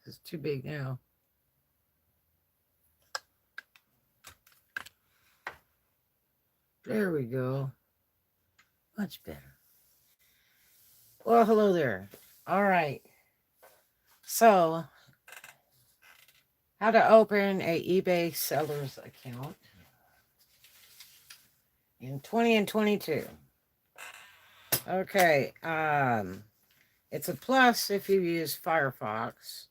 It's too big now. There we go. Much better. Well, hello there. All right. So, how to open a eBay seller's account in 20 and 22. Okay. It's a plus if you use Firefox,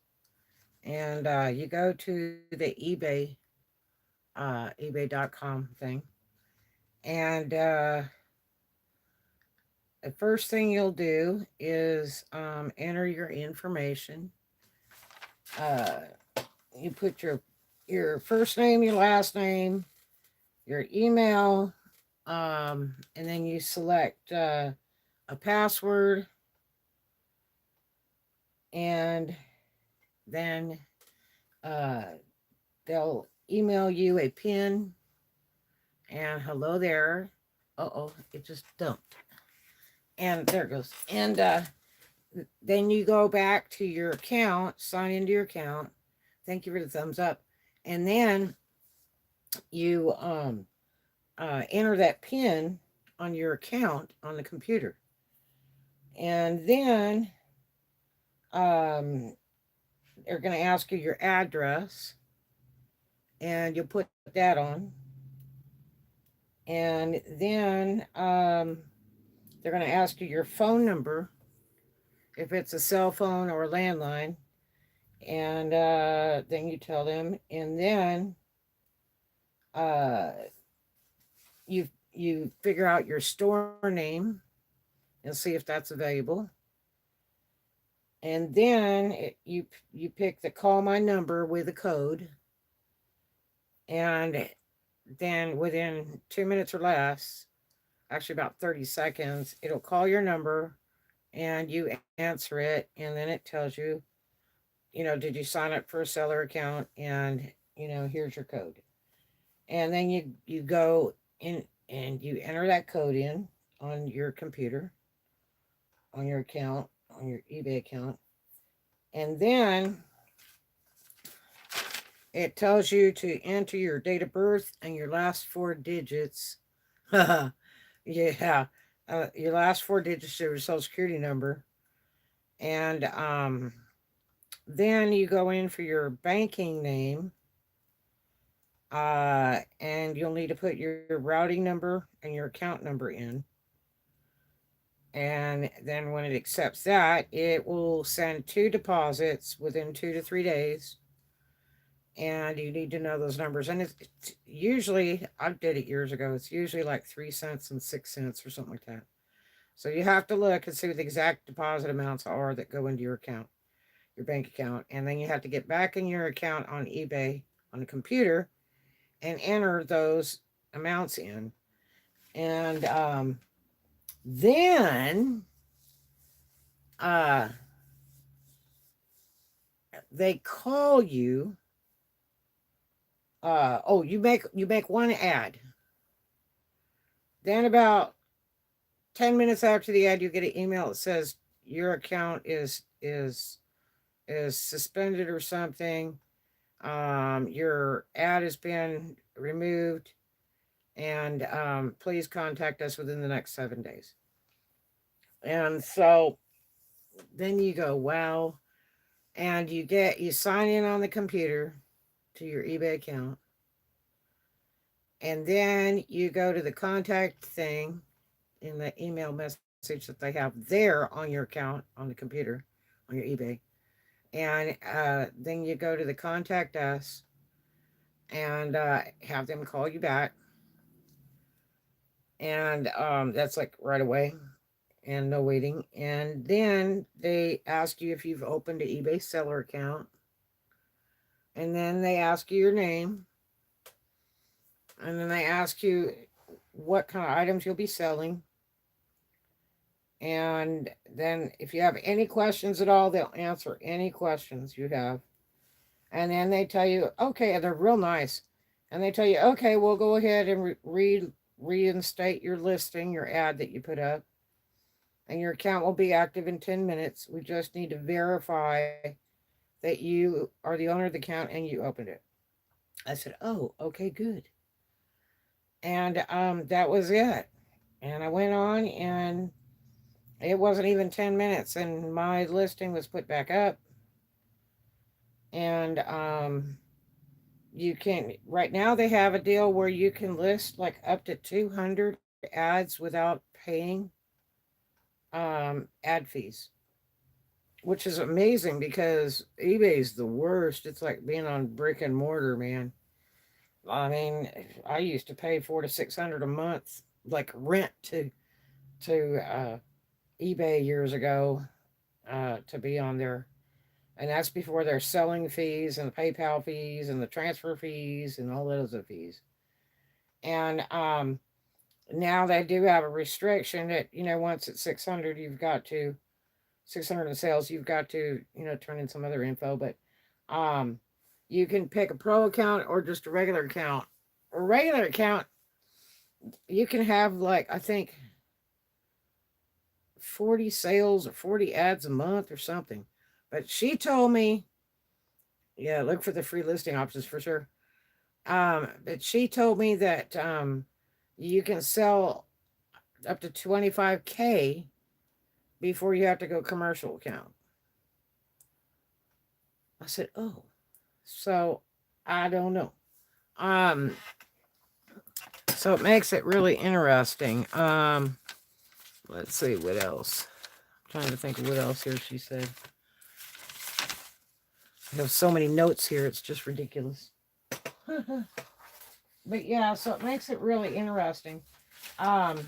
and you go to the eBay.com thing, and the first thing you'll do is enter your information. Uh, you put your first name, your last name, your email, and then you select a password, and then uh, they'll email you a pin. And hello there. Uh-oh, it just dumped. And there it goes. And then you go back to your account, sign into your account. Thank you for the thumbs up. And then you enter that pin on your account on the computer. And then they're going to ask you your address, and you'll put that on. And then they're going to ask you your phone number, if it's a cell phone or a landline. And then you tell them, and then uh, you figure out your store name and see if that's available. And then you pick the call my number with a code, and then within 2 minutes or less, actually about 30 seconds, it'll call your number, and you answer it, and then it tells you, did you sign up for a seller account, and here's your code. And then you go in and you enter that code in on your computer, on your account, on your eBay account. And then it tells you to enter your date of birth and your last 4 digits. Yeah. Your last 4 digits of your social security number. And then you go in for your banking name. And you'll need to put your routing number and your account number in. And then when it accepts that, it will send 2 deposits within 2 to 3 days. And you need to know those numbers. And it's usually, I did it years ago, it's usually like 3 cents and 6 cents or something like that. So you have to look and see what the exact deposit amounts are that go into your account, your bank account. And then you have to get back in your account on eBay on the computer and enter those amounts in. And then they call you. You make one ad. Then about 10 minutes after the ad, you get an email that says your account is suspended or something. Your ad has been removed, and please contact us within the next 7 days. And so then you go, wow, and you sign in on the computer to your eBay account, and then you go to the contact thing in the email message that they have there on your account on the computer on your eBay. And then you go to the contact us and have them call you back. And that's like right away and no waiting. And then they ask you if you've opened an eBay seller account. And then they ask you your name. And then they ask you what kind of items you'll be selling. And then if you have any questions at all, they'll answer any questions you have. And then they tell you, okay, they're real nice. And they tell you, okay, we'll go ahead and reinstate your listing, your ad that you put up. And your account will be active in 10 minutes. We just need to verify that you are the owner of the account and you opened it. I said, oh, okay, good. And that was it. And I went on, and it wasn't even 10 minutes, and my listing was put back up. And you can, right now, they have a deal where you can list like up to 200 ads without paying ad fees, which is amazing because eBay's the worst. It's like being on brick and mortar, man. I mean, I used to pay 400 to 600 a month, like rent to eBay years ago, to be on there, and that's before their selling fees and the PayPal fees and the transfer fees and all those other fees. And now they do have a restriction that, once it's 600, you've got to 600 in sales, you've got to, turn in some other info. But um, you can pick a pro account or just a regular account. A regular account, you can have like, I think 40 sales or 40 ads a month or something. But she told me, yeah, look for the free listing options for sure. But she told me that you can sell up to 25K before you have to go commercial account. I said, oh, so I don't know. Um, so it makes it really interesting. Let's see what else. I'm trying to think of what else here she said. I have so many notes here, it's just ridiculous. But yeah, so it makes it really interesting. Um,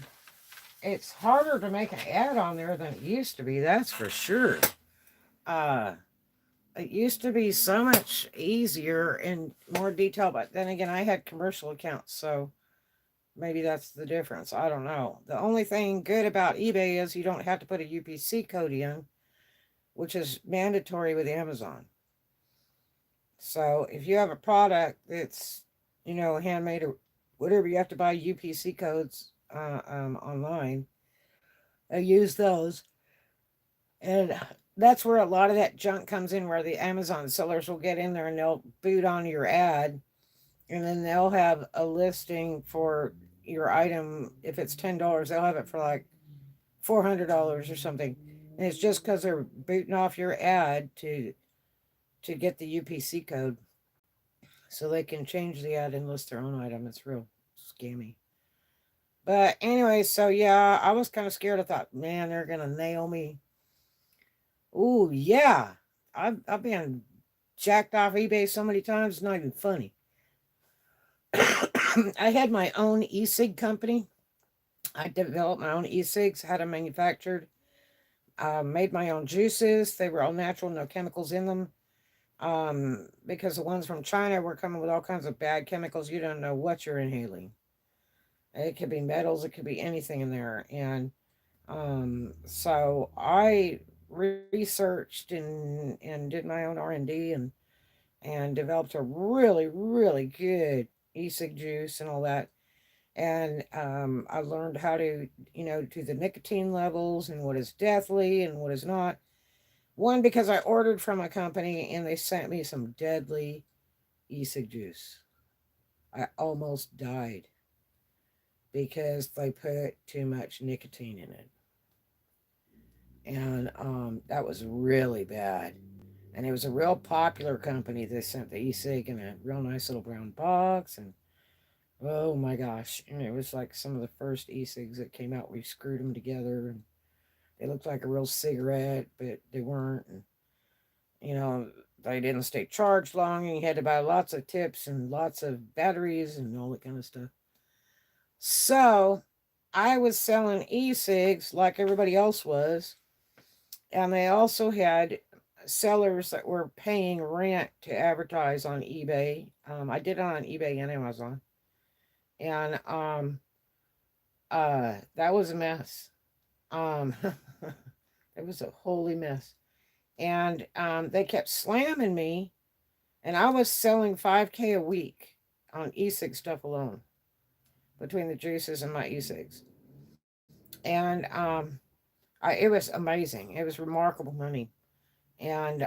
it's harder to make an ad on there than it used to be, that's for sure. Uh, it used to be so much easier and more detailed, but then again, I had commercial accounts, so maybe that's the difference. I don't know. The only thing good about eBay is you don't have to put a UPC code in, which is mandatory with Amazon. So if you have a product that's, handmade or whatever, you have to buy UPC codes online. I use those. And that's where a lot of that junk comes in, where the Amazon sellers will get in there and they'll boot on your ad, and then they'll have a listing for your item. If it's $10, they'll have it for like $400 or something. And it's just because they're booting off your ad to get the UPC code so they can change the ad and list their own item. It's real scammy. But anyway, so yeah, I was kind of scared. I thought, man, they're gonna nail me. Ooh, yeah. I've been jacked off eBay so many times, it's not even funny. I had my own e-cig company. I developed my own e-cigs, had them manufactured, made my own juices. They were all natural, no chemicals in them. Because the ones from China were coming with all kinds of bad chemicals. You don't know what you're inhaling. It could be metals, it could be anything in there. And so I researched and did my own R&D and developed a really, really good e-cig juice and all that. And I learned how to, do the nicotine levels and what is deathly and what is not. One, because I ordered from a company and they sent me some deadly e-cig juice. I almost died because they put too much nicotine in it. And that was really bad. And it was a real popular company. They sent the e-cig in a real nice little brown box. And oh my gosh. And it was like some of the first e-cigs that came out. We screwed them together. And they looked like a real cigarette, but they weren't. And, they didn't stay charged long. And you had to buy lots of tips and lots of batteries and all that kind of stuff. So I was selling e-cigs like everybody else was. And they also had sellers that were paying rent to advertise on eBay. I did it on eBay and Amazon. And that was a mess. Um, it was a holy mess. And they kept slamming me. And I was selling 5K a week on e-cig stuff alone, between the juices and my e-cigs. And it was amazing. It was remarkable money. And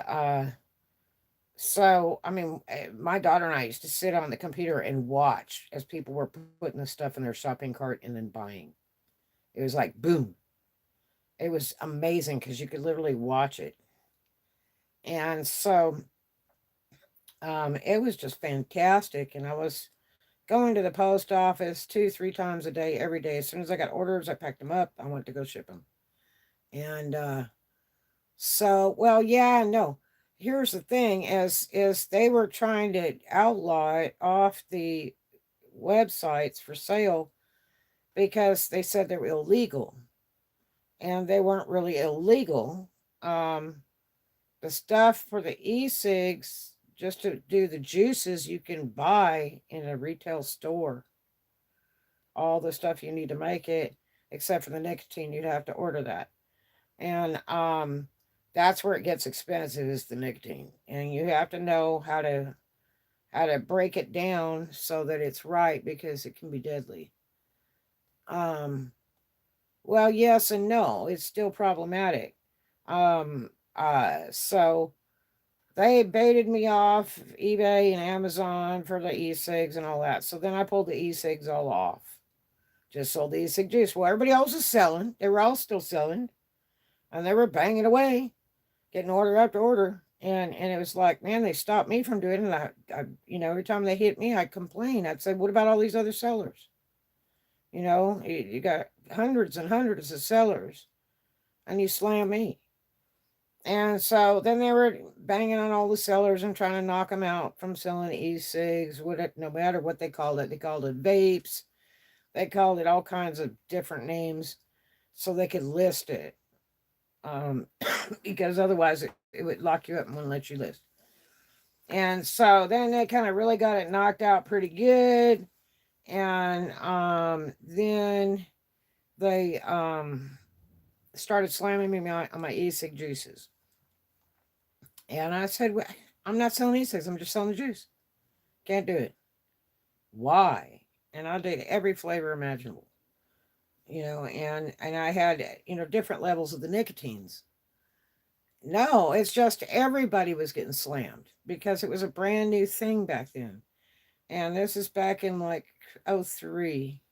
So, I mean, my daughter and I used to sit on the computer and watch as people were putting the stuff in their shopping cart and then buying. It was like boom. It was amazing because you could literally watch it. And so it was just fantastic. And I was going to the post office 2, 3 times a day, every day. As soon as I got orders, I packed them up. I went to go ship them. And so, well, yeah, no. Here's the thing: is they were trying to outlaw it off the websites for sale because they said they were illegal, and they weren't really illegal. Um, the stuff for the e-cigs, just to do the juices, you can buy in a retail store. All the stuff you need to make it, except for the nicotine, you'd have to order that. And that's where it gets expensive, is the nicotine. And you have to know how to break it down so that it's right, because it can be deadly. Um well, yes and no. It's still problematic. So they baited me off eBay and Amazon for the e-cigs and all that. So then I pulled the e-cigs all off. Just sold the e-cig juice. Well, everybody else was selling. They were all still selling. And they were banging away, getting order after order. And it was like, man, they stopped me from doing it. Every time they hit me, I'd complain. I'd say, what about all these other sellers? You got hundreds and hundreds of sellers, and you slam me. And so then they were banging on all the sellers and trying to knock them out from selling e-cigs, no matter what they called it. They called it vapes. They called it all kinds of different names so they could list it. Because otherwise it would lock you up and wouldn't let you list. And so then they kind of really got it knocked out pretty good. And then they started slamming me on my e-cig juices. And I said, well, I'm not selling e-cigs. I'm just selling the juice. Can't do it. Why? And I did every flavor imaginable. And I had, different levels of the nicotines. No, it's just everybody was getting slammed because it was a brand new thing back then. And this is back in like '03,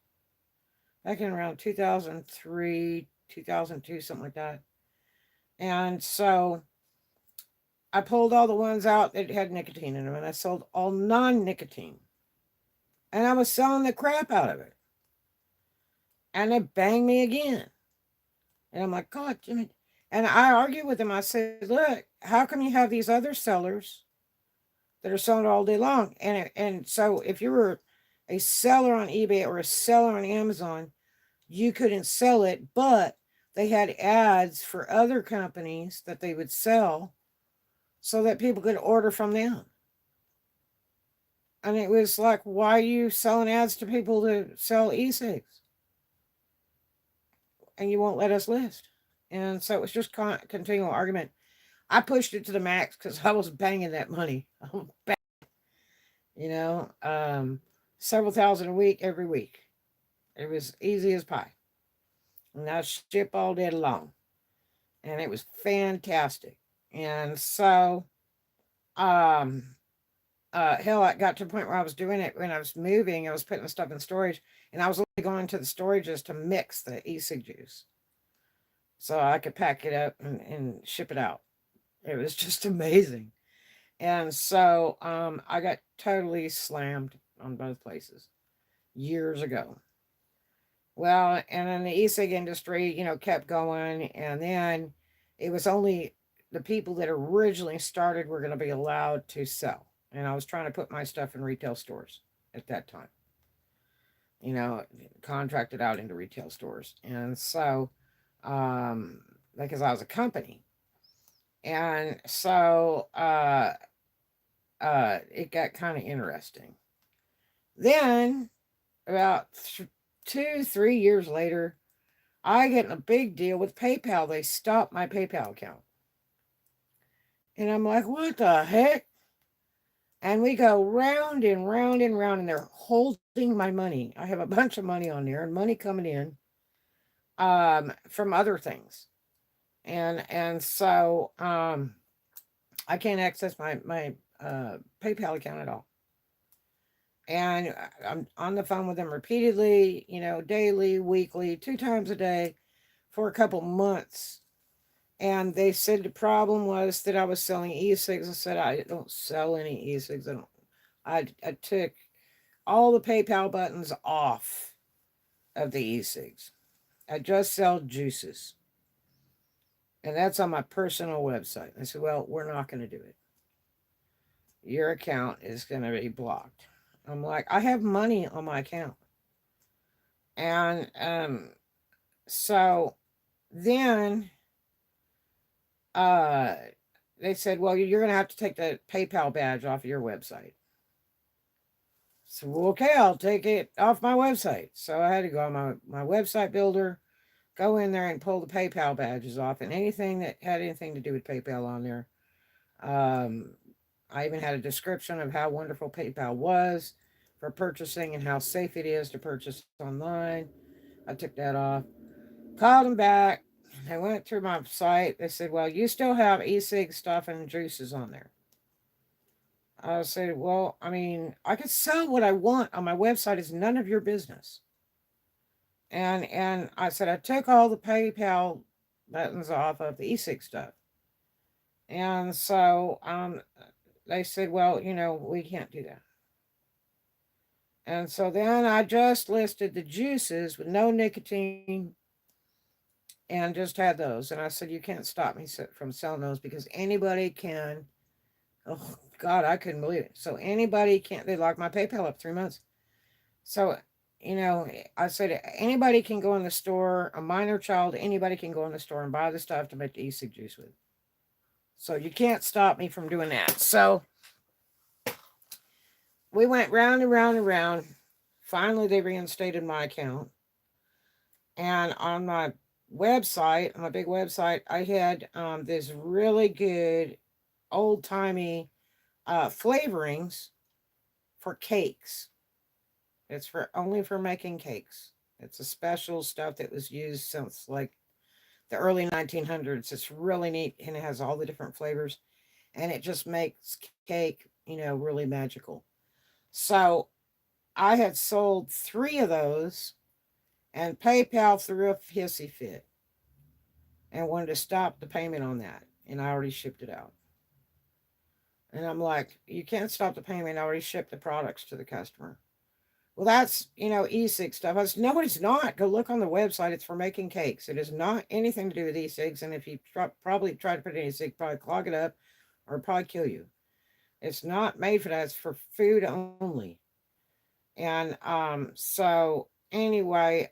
back in around 2003, 2002, something like that. And so I pulled all the ones out that had nicotine in them, and I sold all non-nicotine. And I was selling the crap out of it. And they banged me again. And I'm like, God, Jimmy. And I argued with them. I said, look, how come you have these other sellers that are selling it all day long? And so if you were a seller on eBay or a seller on Amazon, you couldn't sell it, but they had ads for other companies that they would sell so that people could order from them. And it was like, why are you selling ads to people to sell e-cigs? And you won't let us list. And so it was just continual argument. I pushed it to the max because I was banging that money. you know, um, Several thousand a week, every week. It was easy as pie. And I ship all day long. And it was fantastic. And so, um, hell, I got to the point where I was doing it when I was moving. I was putting the stuff in storage, and I was only going to the storages to mix the e-cig juice so I could pack it up and ship it out. It was just amazing. And so I got totally slammed on both places years ago. Well, and then the e-cig industry, kept going, and then it was only the people that originally started were going to be allowed to sell. And I was trying to put my stuff in retail stores at that time, you know, contracted out into retail stores. And so, um, because I was a company. And so, it got kind of interesting. Then, about 2, 3 years later, I get in a big deal with PayPal. They stopped my PayPal account. And I'm like, what the heck? And we go round and round and round, and they're holding my money. I have a bunch of money on there and money coming in from other things. And so I can't access my PayPal account at all. And I'm on the phone with them repeatedly, daily, weekly, 2 times a day for a couple months. And they said the problem was that I was selling e-cigs. I said, I don't sell any e-cigs. I took all the PayPal buttons off of the e-cigs. I just sell juices. And that's on my personal website. I said, well, we're not going to do it. Your account is going to be blocked. I'm like, I have money on my account. And so then uh, they said, well, you're going to have to take the PayPal badge off of your website. So, well, okay, I'll take it off my website. So I had to go on my website builder, go in there and pull the PayPal badges off, and anything that had anything to do with PayPal on there. Um, I even had a description of how wonderful PayPal was for purchasing and how safe it is to purchase online. I took that off. Called them back. They went through my site. They said, well, you still have e-cig stuff and juices on there. I said, well, I mean, I could sell what I want on my website. It's none of your business. And I said, I took all the PayPal buttons off of the e-cig stuff. And so they said, well, we can't do that. And so then I just listed the juices with no nicotine and just had those. And I said, you can't stop me from selling those because anybody can. Oh, God, I couldn't believe it. So anybody can't, they locked my PayPal up 3 months. So, I said, anybody can go in the store, a minor child, anybody can go in the store and buy the stuff to make the e-cig juice with. So you can't stop me from doing that. So we went round and round and round. Finally, they reinstated my account. And on my website, my big website, I had this really good old-timey flavorings for cakes. It's only for making cakes. It's a special stuff that was used since like the early 1900s. It's really neat and it has all the different flavors and it just makes cake, really magical. So I had sold 3 of those and PayPal threw a hissy fit and wanted to stop the payment on that. And I already shipped it out. And I'm like, you can't stop the payment. I already shipped the products to the customer. Well, that's, e-cig stuff. I said, no, it's not. Go look on the website. It's for making cakes. It is not anything to do with e-cigs. And if you probably try to put an e-cig, probably clog it up or probably kill you. It's not made for that. It's for food only. And so anyway,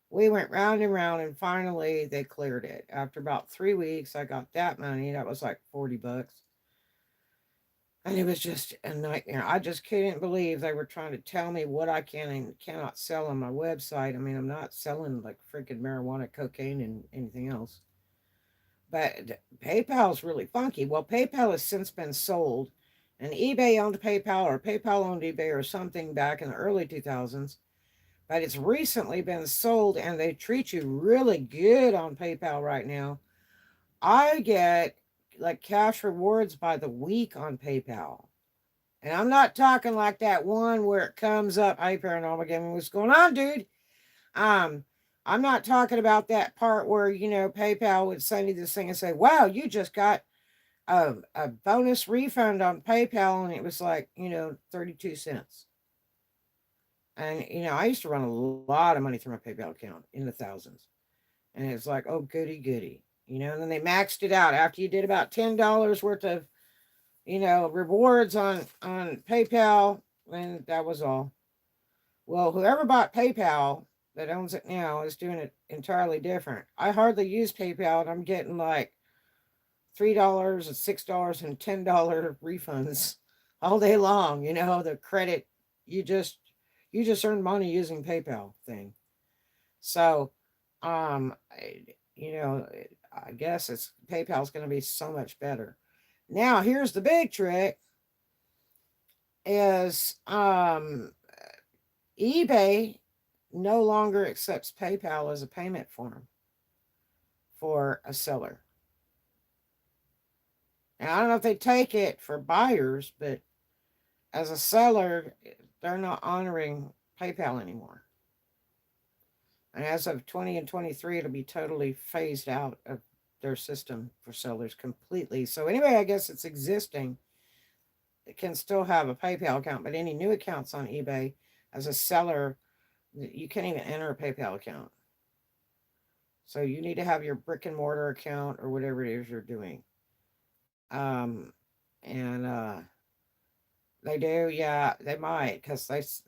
we went round and round and finally they cleared it. After about 3 weeks, I got that money. That was like $40. And it was just a nightmare. I just couldn't believe they were trying to tell me what I can and cannot sell on my website. I mean, I'm not selling like freaking marijuana, cocaine, and anything else. But PayPal's really funky. Well, PayPal has since been sold, and eBay owned PayPal, or PayPal owned eBay, or something back in the early 2000s. But it's recently been sold, and they treat you really good on PayPal right now. I get like cash rewards by the week on PayPal. And I'm not talking like that one where it comes up, hey paranormal gaming, what's going on, dude? Um, I'm not talking about that part where, PayPal would send you this thing and say, wow, you just got a bonus refund on PayPal, and it was like, 32 cents. And, I used to run a lot of money through my PayPal account in the thousands. And it's like, oh, goody, goody. And then they maxed it out after you did about $10 worth of, rewards on PayPal, and that was all. Well, whoever bought PayPal that owns it now is doing it entirely different. I hardly use PayPal, and I'm getting like $3 and $6 and $10 refunds all day long. The credit you just earned money using PayPal thing. So, I guess PayPal's going to be so much better. Now, here's the big trick is eBay no longer accepts PayPal as a payment form for a seller. And I don't know if they take it for buyers, but as a seller, they're not honoring PayPal anymore. And as of 20 and 23, it'll be totally phased out of their system for sellers completely. So anyway, I guess it's existing. It can still have a PayPal account, but any new accounts on eBay as a seller, you can't even enter a PayPal account. So you need to have your brick and mortar account or whatever it is you're doing. Um, and they do, yeah, they might, because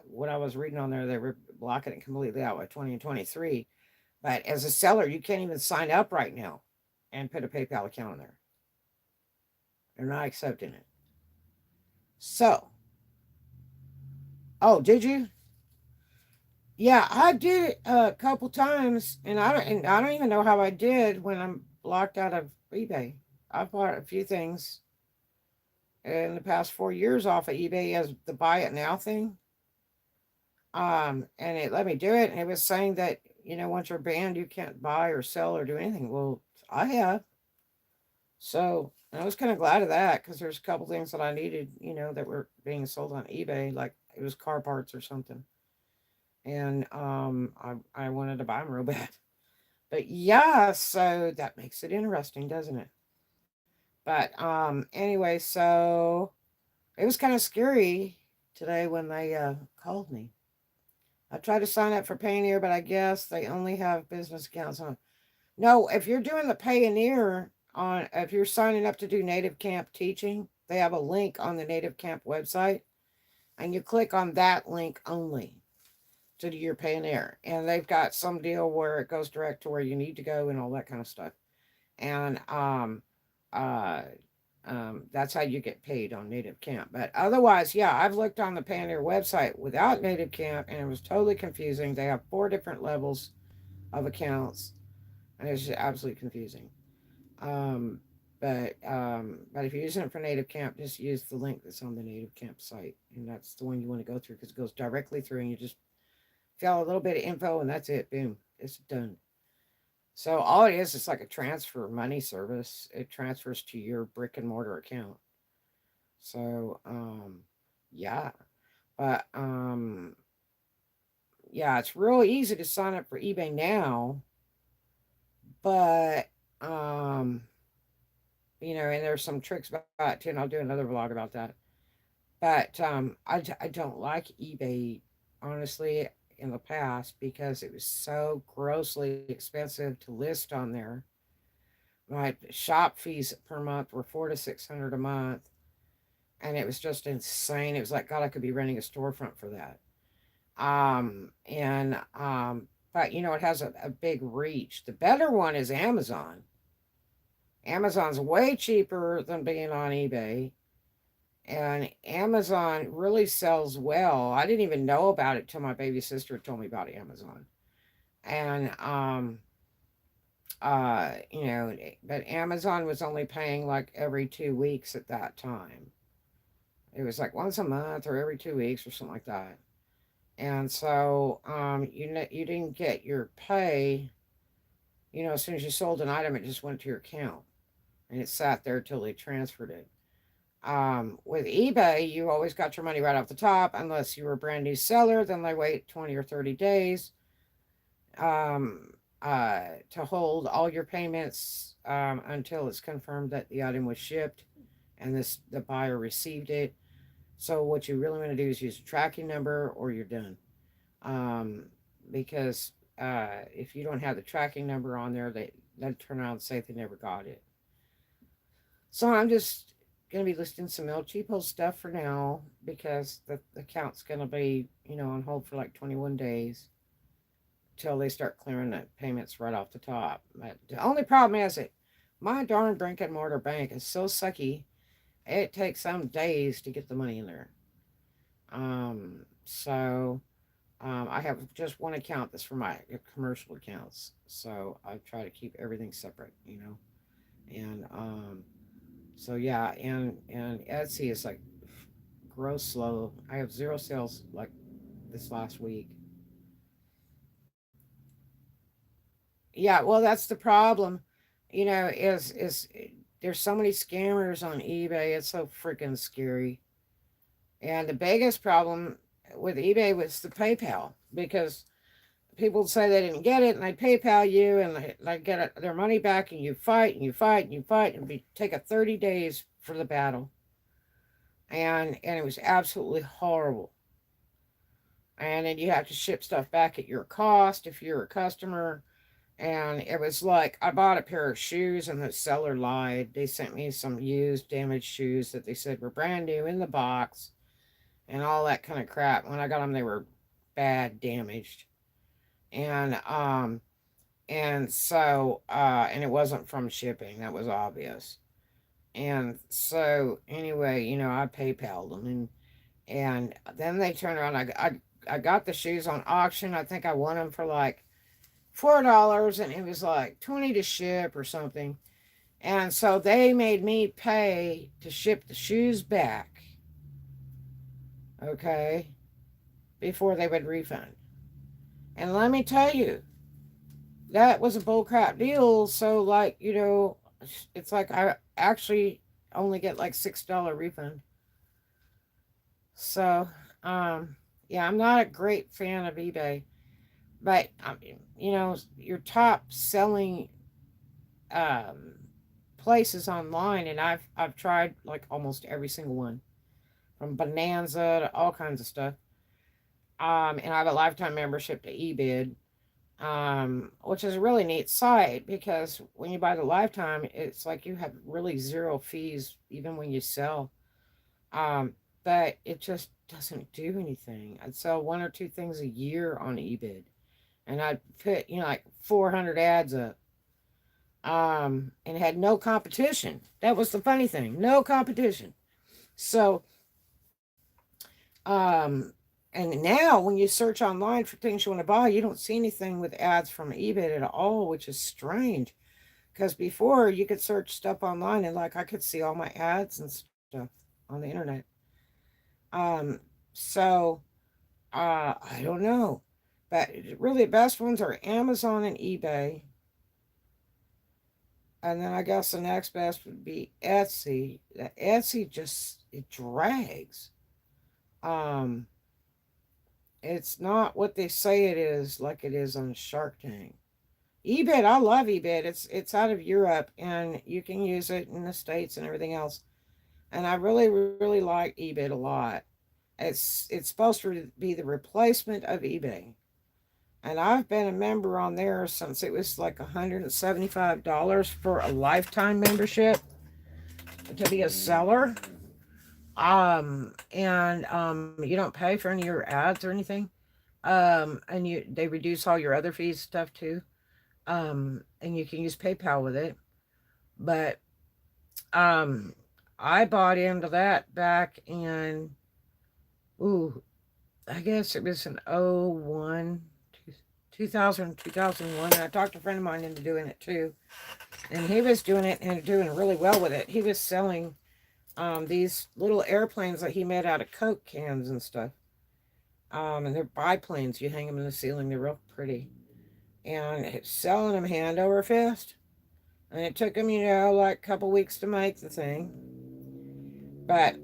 what I was reading on there, they were blocking it completely out by 20 and 23. But as a seller, you can't even sign up right now and put a PayPal account in there. They're not accepting it. So, oh, did you? Yeah, I did it a couple times, and I don't even know how I did when I'm blocked out of eBay. I bought a few things in the past 4 years off of eBay as the buy it now thing. And it let me do it, and it was saying that once you're banned, you can't buy or sell or do anything. Well, I have, so I was kind of glad of that because there's a couple things that I needed, that were being sold on eBay, like it was car parts or something, and I wanted to buy them real bad. But yeah, so that makes it interesting, doesn't it? But anyway, so it was kind of scary today when they called me. I tried to sign up for Payoneer, but I guess they only have business accounts on. No, if you're doing the Payoneer if you're signing up to do Native Camp teaching, they have a link on the Native Camp website, and you click on that link only to do your Payoneer. And they've got some deal where it goes direct to where you need to go and all that kind of stuff. And uh, that's how you get paid on Native Camp. But otherwise, yeah, I've looked on the Payoneer website without Native Camp, and it was totally confusing. They have 4 different levels of accounts, and it's just absolutely confusing. Um, but if you're using it for Native Camp, just use the link that's on the Native Camp site, and that's the one you want to go through because it goes directly through, and you just fill a little bit of info, and that's it. Boom, it's done. So all it is like a transfer money service. It transfers to your brick and mortar account. So yeah, but yeah, it's real easy to sign up for eBay now, but and there's some tricks about it too, and I'll do another vlog about that. But I don't like eBay, honestly, in the past because it was so grossly expensive to list on there. My shop fees per month were 400 to 600 a month, and it was just insane. It was like God, I could be renting a storefront for that. And but it has a big reach. The better one is Amazon. Amazon's way cheaper than being on eBay, and Amazon really sells well. I didn't even know about it till my baby sister told me about Amazon. And but Amazon was only paying like every 2 weeks at that time. It was like once a month or every 2 weeks or something like that. And so you didn't get your pay, as soon as you sold an item, it just went to your account, and it sat there till they transferred it. With eBay, you always got your money right off the top, unless you were a brand new seller. Then they wait 20 or 30 days to hold all your payments until it's confirmed that the item was shipped and the buyer received it. So what you really want to do is use a tracking number, or you're done. Um, because if you don't have the tracking number on there, they turn around and say they never got it. So I'm just going to be listing some El Cheapo stuff for now because the account's going to be, on hold for like 21 days till they start clearing the payments right off the top. But the only problem is that my darn brick and mortar bank is so sucky. It takes some days to get the money in there. So I have just one account that's for my commercial accounts. So I try to keep everything separate. And so yeah, and Etsy is like gross slow. I have zero sales like this last week. Yeah, well, that's the problem. Is there's so many scammers on eBay. It's so freaking scary. And the biggest problem with eBay was the PayPal, because people would say they didn't get it and they PayPal you and they get their money back, and you fight and you fight and you fight, and it take a 30 days for the battle. And it was absolutely horrible. And then you have to ship stuff back at your cost if you're a customer. And it was like, I bought a pair of shoes and the seller lied. They sent me some used, damaged shoes that they said were brand new in the box and all that kind of crap. When I got them, they were bad, damaged. And, and it wasn't from shipping. That was obvious. And so, anyway, I PayPal'd them. And then they turned around. I got the shoes on auction. I think I won them for like $4, and it was like 20 to ship or something. And so they made me pay to ship the shoes back, okay, before they would refund. And let me tell you, that was a bullcrap deal. So, like, it's like I actually only get like $6 refund. So, yeah, I'm not a great fan of eBay, but your top selling um, places online, and I've tried like almost every single one, from Bonanza to all kinds of stuff. And I have a lifetime membership to eBid, which is a really neat site, because when you buy the lifetime, it's like you have really zero fees even when you sell. Um, but it just doesn't do anything. I'd sell one or two things a year on eBid, and I'd put like 400 ads up, and had no competition. That was the funny thing, no competition. So, um, and now when you search online for things you want to buy, you don't see anything with ads from eBay at all, which is strange. Because before, you could search stuff online, and like I could see all my ads and stuff on the internet. Um, so I don't know, but really the best ones are Amazon and eBay, and then I guess the next best would be Etsy. Etsy just, it drags. Um, it's not what they say it is, like it is on Shark Tank. eBay, I love eBay. It's out of Europe, and you can use it in the States and everything else. And I really, really like eBay a lot. It's supposed to be the replacement of eBay. And I've been a member on there since it was like $175 for a lifetime membership to be a seller. And you don't pay for any of your ads or anything. And they reduce all your other fees stuff too. And you can use PayPal with it. But um I bought into that back in, ooh, I guess it was in 01, 2000, 2001. And I talked a friend of mine into doing it too. And he was doing it and doing really well with it. He was selling these little airplanes that he made out of Coke cans and stuff. And they're biplanes. You hang them in the ceiling. They're real pretty. And selling them hand over fist. And it took him, like a couple weeks to make the thing. But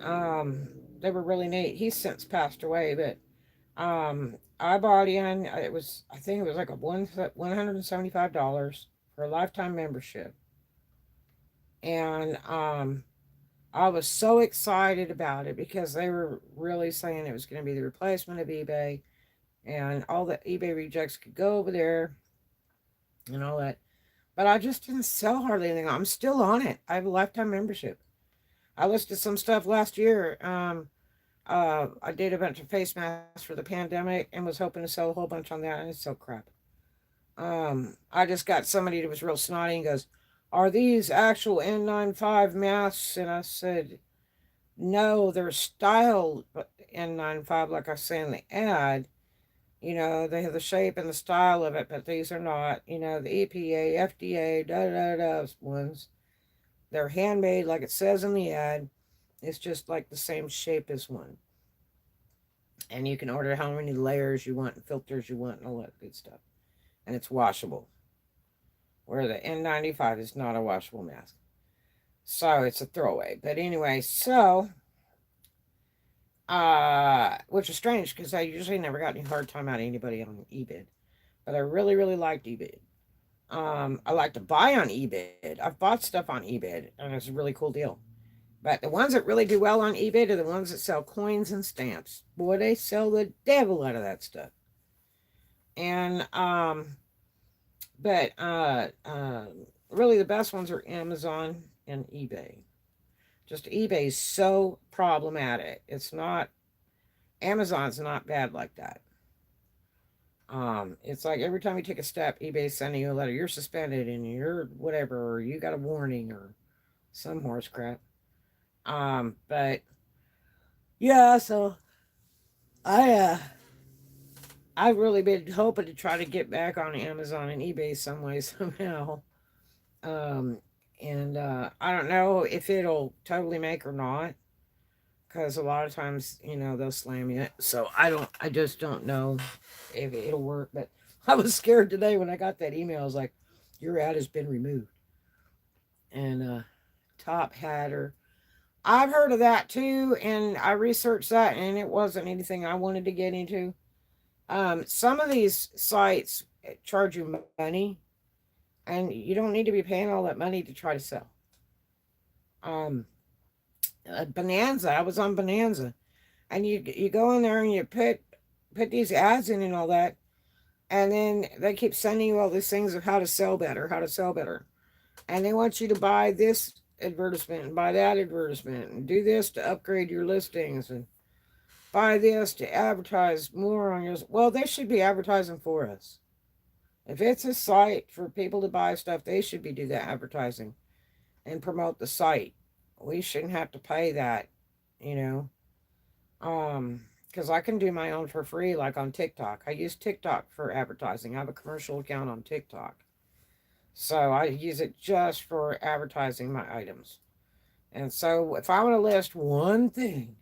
they were really neat. He's since passed away, but I bought in. I think it was like $175 for a lifetime membership, and I was so excited about it because they were really saying it was going to be the replacement of eBay, and all the eBay rejects could go over there and all that. But I just didn't sell hardly anything. I'm still on it. I have a lifetime membership. I listed some stuff last year. I did a bunch of face masks for the pandemic and was hoping to sell a whole bunch on that, and it's so crap. I just got somebody that was real snotty and goes, "Are these actual N95 masks?" And I said, "No, they're styled N95, like I say in the ad. They have the shape and the style of it, but these are not, the EPA, FDA, da da da ones. They're handmade, like it says in the ad. It's just like the same shape as one. And you can order how many layers you want and filters you want and all that good stuff. And it's washable. Where the N95 is not a washable mask. So it's a throwaway. But anyway, which is strange because I usually never got any hard time out of anybody on eBay. But I really, really liked eBay. I like to buy on eBay. I've bought stuff on eBay, and it's a really cool deal. But the ones that really do well on eBay are the ones that sell coins and stamps. Boy, they sell the devil out of that stuff. And but really the best ones are Amazon and eBay. Just eBay's so problematic. It's not Amazon's not bad like that. It's like every time you take a step, eBay's sending you a letter. You're suspended and you're whatever, or you got a warning or some horse crap. But yeah, so I I've really been hoping to try to get back on Amazon and eBay some way somehow. Um, and I don't know if it'll totally make or not, because a lot of times they'll slam you. So I just don't know if it'll work. But I was scared today when I got that email. I was like, "Your ad has been removed." And Top Hatter, I've heard of that too, and I researched that, and it wasn't anything I wanted to get into. Some of these sites charge you money, and you don't need to be paying all that money to try to sell. Um, Bonanza, I was on Bonanza, and you go in there and you put these ads in and all that, and then they keep sending you all these things of how to sell better, how to sell better, and they want you to buy this advertisement and buy that advertisement and do this to upgrade your listings and buy this to advertise more on yours. Well, they should be advertising for us. If it's a site for people to buy stuff, they should be do that advertising and promote the site. We shouldn't have to pay that, you know. Because I can do my own for free, like on TikTok. I use TikTok for advertising. I have a commercial account on TikTok. So I use it just for advertising my items. And so if I want to list one thing,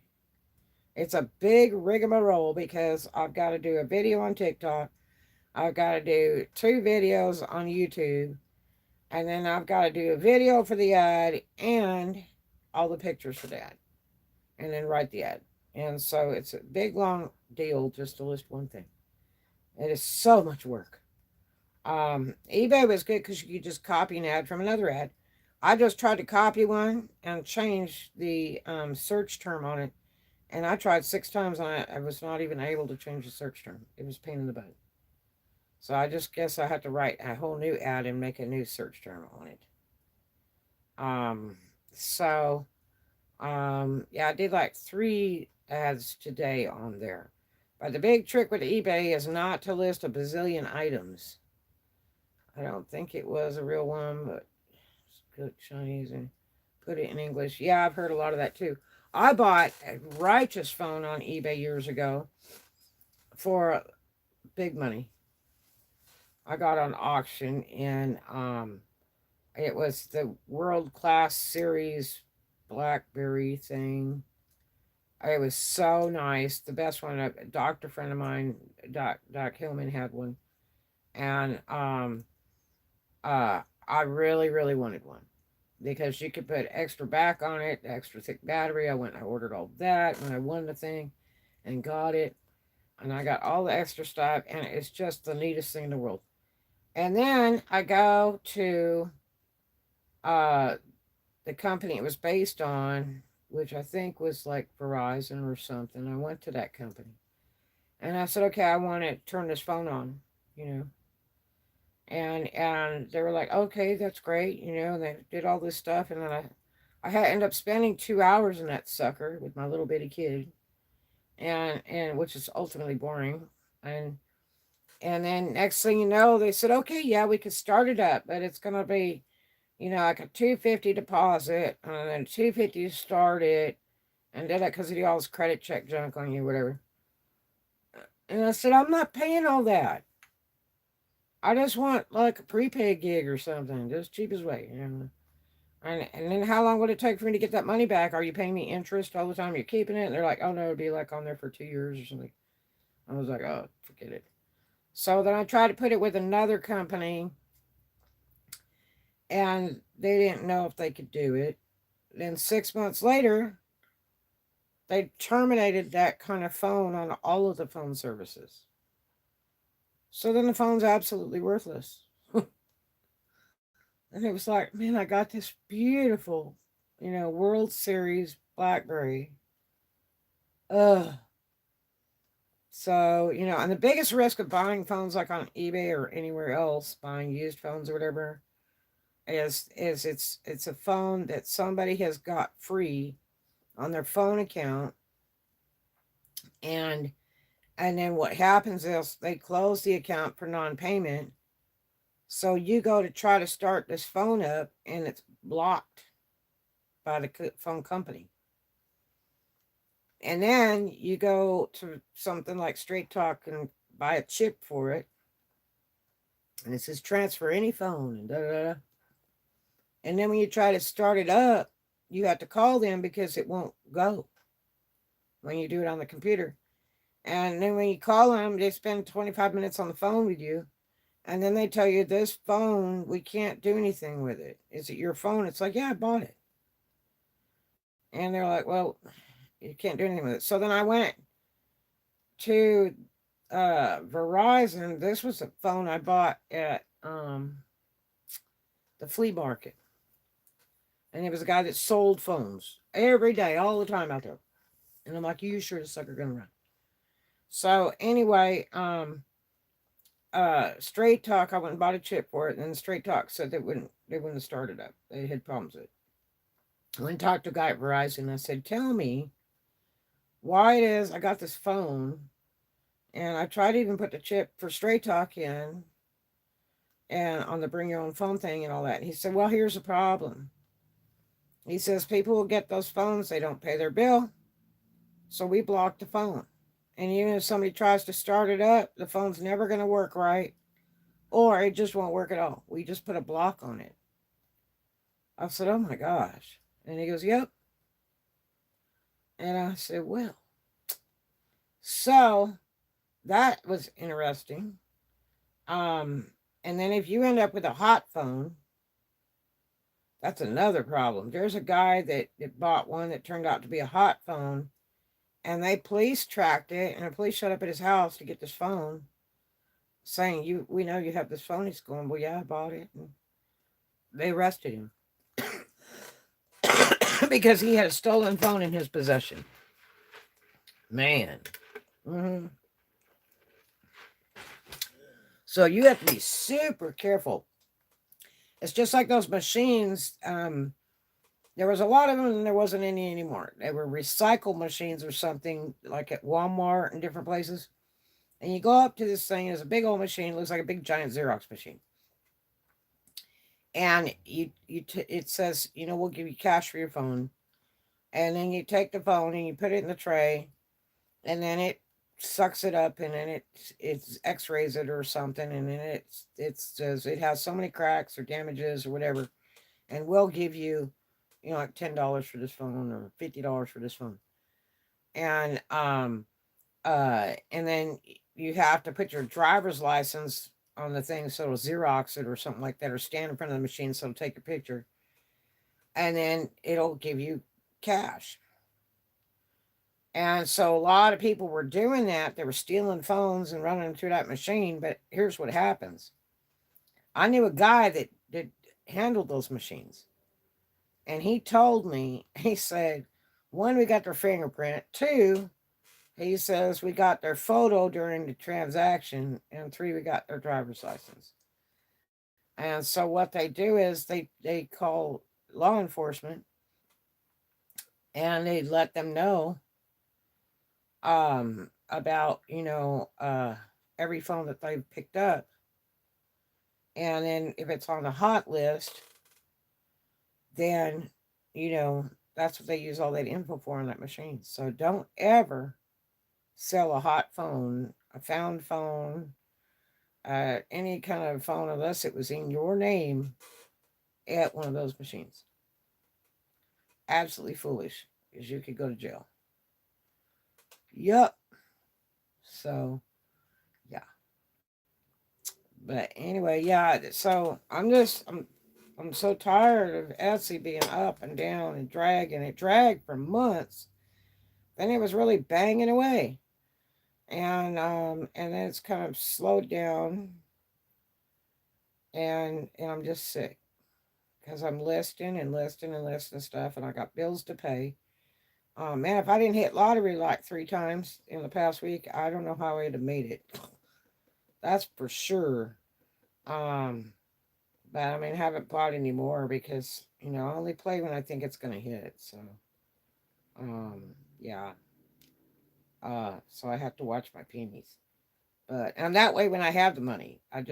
it's a big rigmarole because I've got to do a video on TikTok. I've got to do 2 videos on YouTube. And then I've got to do a video for the ad and all the pictures for the ad. And then write the ad. And so it's a big, long deal just to list one thing. It is so much work. eBay was good because you could just copy an ad from another ad. I just tried to copy one and change the search term on it. And I tried 6 times and I was not even able to change the search term. It was a pain in the butt. So I just guess I had to write a whole new ad and make a new search term on it. Um, so, yeah, I did like 3 ads today on there. But the big trick with eBay is not to list a bazillion items. I don't think it was a real one, but it's good Chinese and put it in English. Yeah, I've heard a lot of that too. I bought a righteous phone on eBay years ago for big money. I got on auction and it was the world class series BlackBerry thing. It was so nice. The best one. A doctor friend of mine, Doc Hillman, had one, and I really really wanted one because you could put extra back on it, extra thick battery. I went and I ordered all that when I won the thing, and got it, and I got all the extra stuff, and it's just the neatest thing in the world. And then I go to uh the company it was based on, which I think was like Verizon or something. I went to that company and I said, okay, I want to turn this phone on, you know. And they were like, okay, that's great, you know. And they did all this stuff, and then I had ended up spending 2 hours in that sucker with my little bitty kid, and which is ultimately boring. And and then next thing you know, they said, okay, yeah, we could start it up, but it's gonna be like a 250 deposit and then 250 to start it, and did that because he do all this credit check junk on you, whatever. And I said, I'm not paying all that. I just want like a prepaid gig or something, just cheapest way, you know. And then how long would it take for me to get that money back? Are you paying me interest all the time you're keeping it? And they're like, oh no, it'd be like on there for 2 years or something. I was like, oh, forget it. So then I tried to put it with another company, and they didn't know if they could do it. then 6 months later, they terminated that kind of phone on all of the phone services. So then the phone's absolutely worthless. And it was like, man, I got this beautiful, World Series Blackberry. Ugh. So, and the biggest risk of buying phones like on eBay or anywhere else, buying used phones or whatever, is it's a phone that somebody has got free on their phone account, and then what happens is they close the account for non-payment. So you go to try to start this phone up and it's blocked by the phone company. And then you go to something like Straight Talk and buy a chip for it. And it says transfer any phone and da da da. And then when you try to start it up, you have to call them because it won't go when you do it on the computer. And then when you call them, they spend 25 minutes on the phone with you. And then they tell you, this phone, we can't do anything with it. Is it your phone? It's like, yeah, I bought it. And they're like, well, you can't do anything with it. So then I went to Verizon. This was a phone I bought at the flea market. And it was a guy that sold phones every day, all the time out there. And I'm like, you sure this sucker gonna run? So anyway, Straight Talk, I went and bought a chip for it, and then Straight Talk said they wouldn't start it up. They had problems with it. I went and talked to a guy at Verizon. I said, tell me why it is I got this phone, and I tried to even put the chip for Straight Talk in, and on the bring your own phone thing and all that. And he said, well, here's the problem. He says people will get those phones, they don't pay their bill, so we block the phone. And even if somebody tries to start it up, the phone's never going to work right, or it just won't work at all. We just put a block on it. I said, oh my gosh. And he goes, yep. And I said, well. So that was interesting. And then if you end up with a hot phone, that's another problem. There's a guy that bought one that turned out to be a hot phone, and they police tracked it, and the police showed up at his house to get this phone, saying, we know you have this phone. He's going, well, yeah, I bought it. And they arrested him because he had a stolen phone in his possession. Man. Mm-hmm. So you have to be super careful. It's just like those machines. There was a lot of them and there wasn't any anymore. They were recycle machines or something, like at Walmart and different places. And you go up to this thing, it's a big old machine, looks like a big giant Xerox machine. And it says, we'll give you cash for your phone. And then you take the phone and you put it in the tray, and then it sucks it up, and then it x-rays it or something, and then it says it has so many cracks or damages or whatever, and we'll give you, like $10 for this phone or $50 for this phone. And then you have to put your driver's license on the thing, so it'll Xerox it or something like that, or stand in front of the machine so it'll take a picture, and then it'll give you cash. And so a lot of people were doing that. They were stealing phones and running them through that machine. But here's what happens. I knew a guy that handled those machines. And he told me, he said, one, we got their fingerprint. Two, he says, we got their photo during the transaction. And three, we got their driver's license. And so what they do is they call law enforcement, and they let them know about, every phone that they've picked up. And then if it's on the hot list, then, that's what they use all that info for on that machine. So don't ever sell a hot phone, a found phone, any kind of phone, unless it was in your name at one of those machines. Absolutely foolish, because you could go to jail. Yup. So, yeah. But anyway, yeah. So I'm I'm so tired of Etsy being up and down and dragging. It dragged for months. Then it was really banging away. And then it's kind of slowed down, and I'm just sick because I'm listing and listing and listing stuff, and I got bills to pay. Man, if I didn't hit lottery like 3 times in the past week, I don't know how I'd have made it. That's for sure. Um, but I mean, I haven't bought anymore because I only play when I think it's gonna hit. So, yeah. So I have to watch my pennies. But and that way, when I have the money, I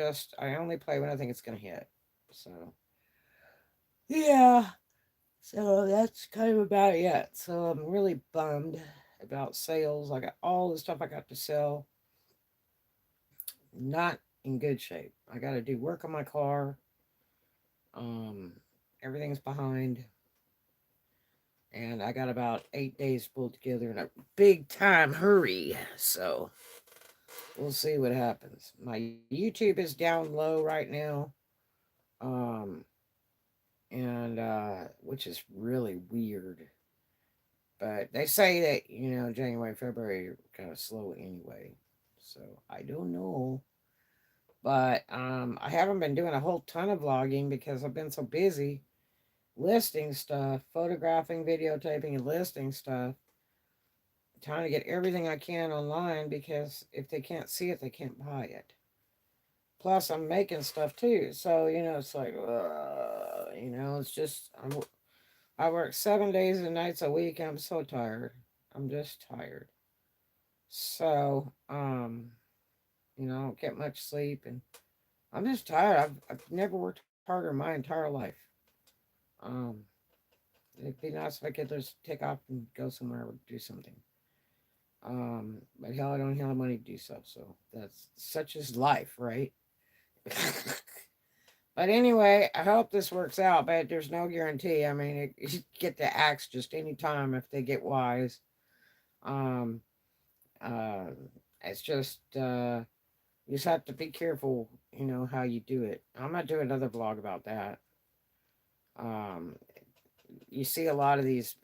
only play when I think it's gonna hit. So yeah. So that's kind of about it. So I'm really bummed about sales. I got all the stuff I got to sell, not in good shape. I got to do work on my car. Um, Everything's behind, and I got about 8 days pulled together in a big time hurry. So we'll see what happens. My YouTube is down low right now. Um, and which is really weird. But they say that, January, February are kind of slow anyway. So I don't know. But I haven't been doing a whole ton of vlogging because I've been so busy listing stuff, photographing, videotaping, and listing stuff. Trying to get everything I can online because if they can't see it, they can't buy it. Plus, I'm making stuff too. So, it's like, it's just, I work 7 days and nights a week. I'm so tired. I'm just tired. So, I don't get much sleep and I'm just tired. I've never worked harder in my entire life. Um, it'd be nice if I could just take off and go somewhere or do something. But hell, I don't have the money to do so. So that's such is life, right? But anyway, I hope this works out, but there's no guarantee. I mean, you get the axe just any time if they get wise. Um, uh, it's just you just have to be careful, how you do it. I'm not doing another vlog about that. Um, you see a lot of these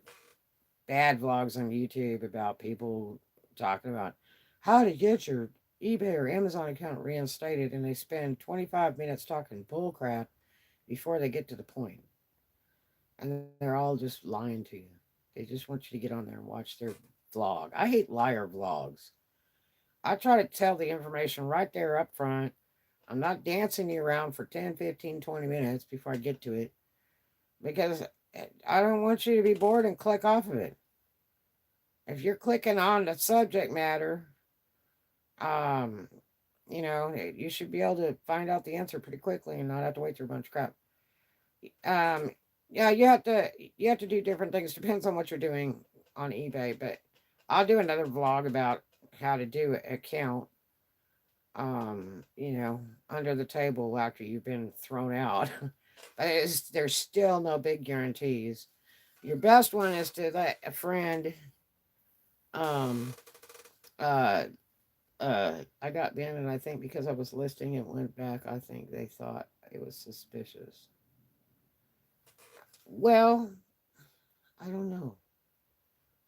bad vlogs on YouTube about people talking about how to get your eBay or Amazon account reinstated, and they spend 25 minutes talking bullcrap before they get to the point. And they're all just lying to you. They just want you to get on there and watch their vlog. I hate liar vlogs. I try to tell the information right there up front. I'm not dancing you around for 10, 15, 20 minutes before I get to it because I don't want you to be bored and click off of it. If you're clicking on the subject matter, um, you should be able to find out the answer pretty quickly and not have to wait through a bunch of crap. Um, yeah, you have to do different things. Depends on what you're doing on eBay, but I'll do another vlog about how to do an account. Under the table after you've been thrown out. But there's still no big guarantees. Your best one is to let a friend. Um, uh, I got banned, and I think because I was listing it went back. I think they thought it was suspicious. Well, I don't know.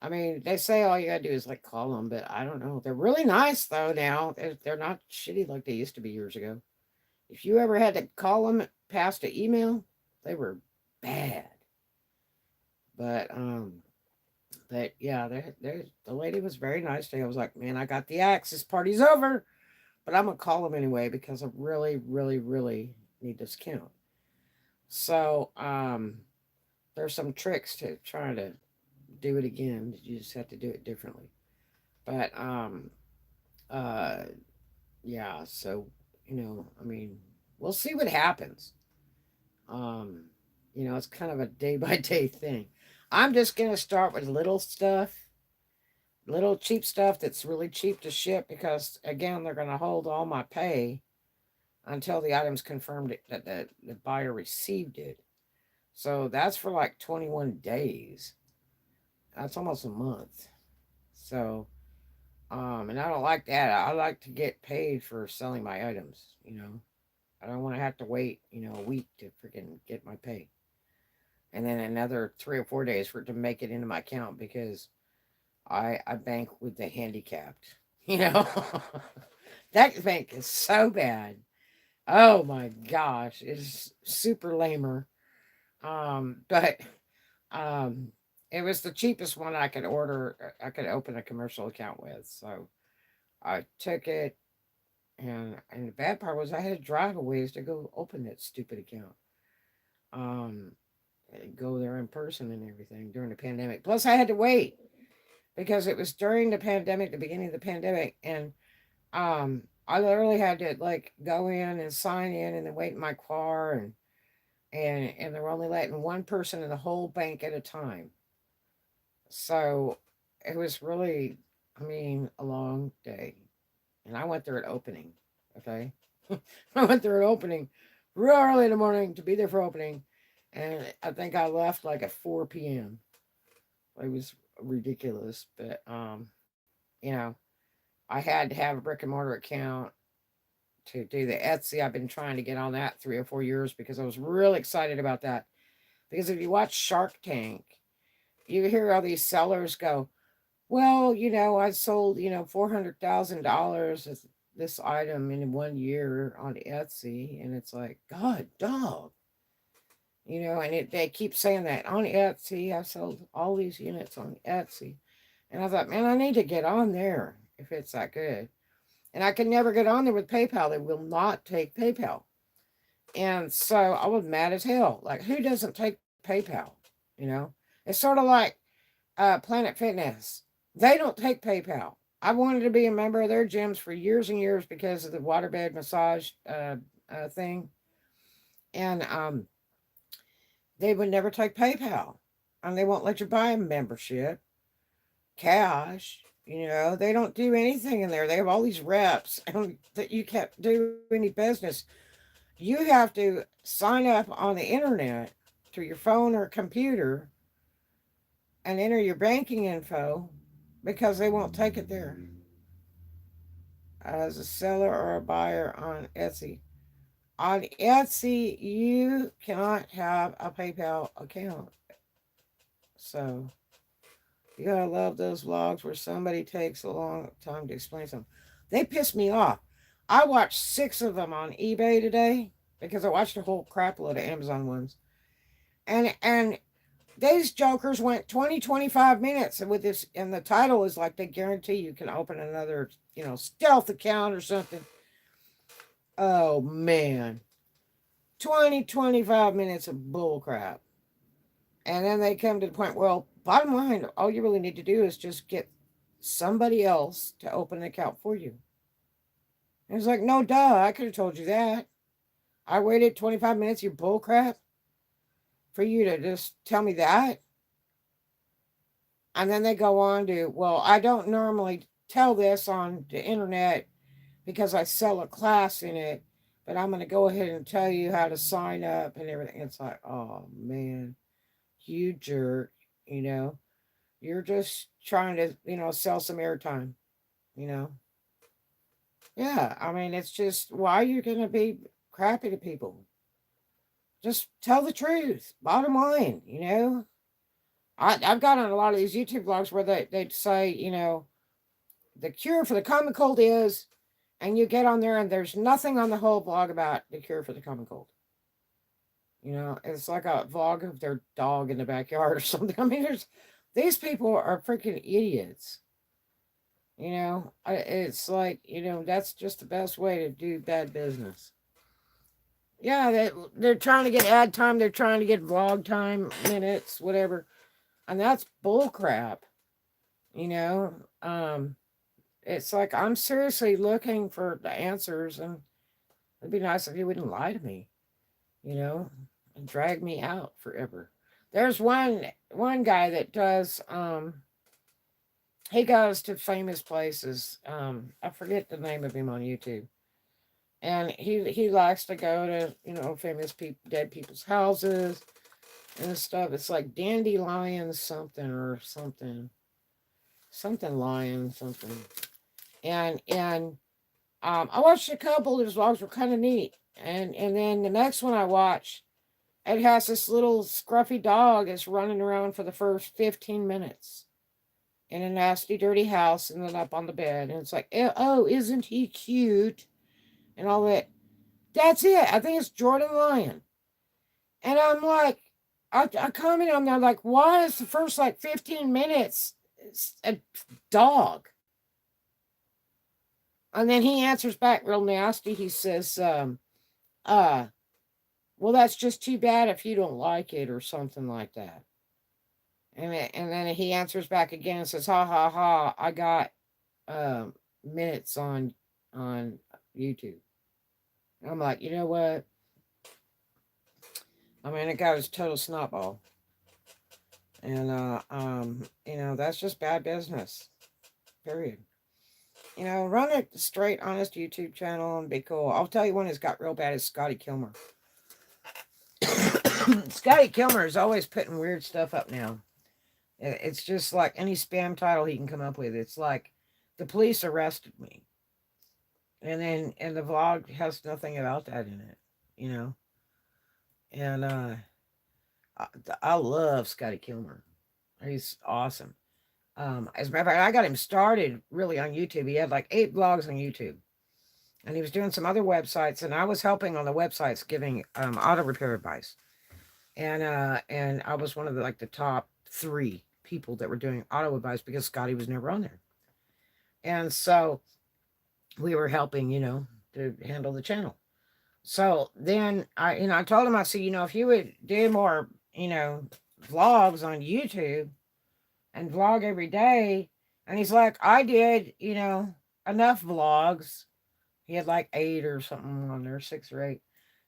I mean, they say all you gotta do is like call them, but I don't know. They're really nice though now. They're not shitty like they used to be years ago. If you ever had to call them past an email, they were bad. But yeah, the lady was very nice today. I was like, man, I got the axe. This party's over, but I'm gonna call them anyway because I really, really, really need this count. So there's some tricks to trying to do it again. You just have to do it differently. But uh yeah, so I mean, we'll see what happens. Um, it's kind of a day by day thing. I'm just gonna start with little stuff, little cheap stuff that's really cheap to ship because again, they're gonna hold all my pay until the item's confirmed that the buyer received it. So that's for like 21 days. That's almost a month. So and I don't like that. I like to get paid for selling my items. I don't want to have to wait, a week to freaking get my pay. And then another 3 or 4 days for it to make it into my account because I bank with the handicapped. You know, that bank is so bad. Oh my gosh, it's super lamer. But um, it was the cheapest one I could order. I could open a commercial account with, so I took it. And the bad part was I had to drive a ways to go open that stupid account. Um, go there in person and everything during the pandemic. Plus, I had to wait because it was during the pandemic, the beginning of the pandemic, and I literally had to like go in and sign in and then wait in my car and they're only letting one person in the whole bank at a time. So it was really, I mean, a long day. And I went through an opening. Okay. I went through an opening real early in the morning to be there for opening. And I think I left like at 4 p.m. It was ridiculous. But I had to have a brick and mortar account to do the Etsy. I've been trying to get on that 3 or 4 years because I was really excited about that. Because if you watch Shark Tank, you hear all these sellers go, well, I sold, $400,000 of this item in 1 year on Etsy. And it's like, God, dog. And they keep saying that on Etsy. I sold all these units on Etsy. And I thought, man, I need to get on there if it's that good. And I can never get on there with PayPal. They will not take PayPal. And so I was mad as hell. Like, who doesn't take PayPal? You know, it's sort of like Planet Fitness. They don't take PayPal. I wanted to be a member of their gyms for years and years because of the waterbed massage thing. And they would never take PayPal. And they won't let you buy a membership, cash. They don't do anything in there. They have all these reps and that you can't do any business. You have to sign up on the internet through your phone or computer and enter your banking info because they won't take it there as a seller or a buyer on Etsy. On Etsy, you cannot have a PayPal account. So you gotta love those vlogs where somebody takes a long time to explain something. They piss me off. I watched 6 of them on eBay today because I watched a whole crap load of Amazon ones. And these jokers went 20-25 minutes with this, and the title is like they guarantee you can open another, stealth account or something. Oh man. 20-25 minutes of bull crap. And then they come to the point, well, bottom line, all you really need to do is just get somebody else to open an account for you. And it's like, no, duh, I could have told you that. I waited 25 minutes, you bull crap, for you to just tell me that. And then they go on to, well, I don't normally tell this on the internet because I sell a class in it, but I'm going to go ahead and tell you how to sign up and everything. It's like, oh, man, you jerk, you know. You're just trying to, sell some airtime, you know. Yeah, I mean, it's just, why are you going to be crappy to people? Just tell the truth, bottom line, I've got on a lot of these YouTube vlogs where they'd say, the cure for the common cold is, and you get on there and there's nothing on the whole vlog about the cure for the common cold. It's like a vlog of their dog in the backyard or something. I mean, these people are freaking idiots. It's like, that's just the best way to do bad business. Yeah, they're trying to get ad time. They're trying to get vlog time, minutes, whatever. And that's bull crap. You know, um, it's like I'm seriously looking for the answers, and it'd be nice if you wouldn't lie to me, and drag me out forever. There's one guy that does he goes to famous places. I forget the name of him on YouTube. And he likes to go to, famous people, dead people's houses and stuff. It's like dandelion something or something. Something lion something. And I watched a couple of his vlogs, were kind of neat. And then the next one I watched, it has this little scruffy dog that's running around for the first 15 minutes in a nasty, dirty house and then up on the bed. And it's like, oh, isn't he cute? And all that. That's it. I think it's Jordan Lyon. And I'm like, I commented on there, like, why is the first like 15 minutes a dog? And then he answers back real nasty. He says, well, that's just too bad if you don't like it or something like that. And then he answers back again and says, ha ha ha, I got minutes on YouTube. And I'm like, you know what? I mean, that guy was a total snotball. And that's just bad business. Period. Run a straight, honest YouTube channel and be cool. I'll tell you one that's got real bad is Scotty Kilmer. Scotty Kilmer is always putting weird stuff up now. It's just like any spam title he can come up with. It's like, the police arrested me. And the vlog has nothing about that in it, And I love Scotty Kilmer. He's awesome. As a matter of fact, I got him started really on YouTube. He had like 8 vlogs on YouTube. And he was doing some other websites, and I was helping on the websites giving auto repair advice. And I was one of the top 3 people that were doing auto advice because Scotty was never on there. And so we were helping, to handle the channel. So then I told him, I said, if you would do more, vlogs on YouTube and vlog every day. And he's like, I did, enough vlogs. He had like 8 or something on there, 6 or 8.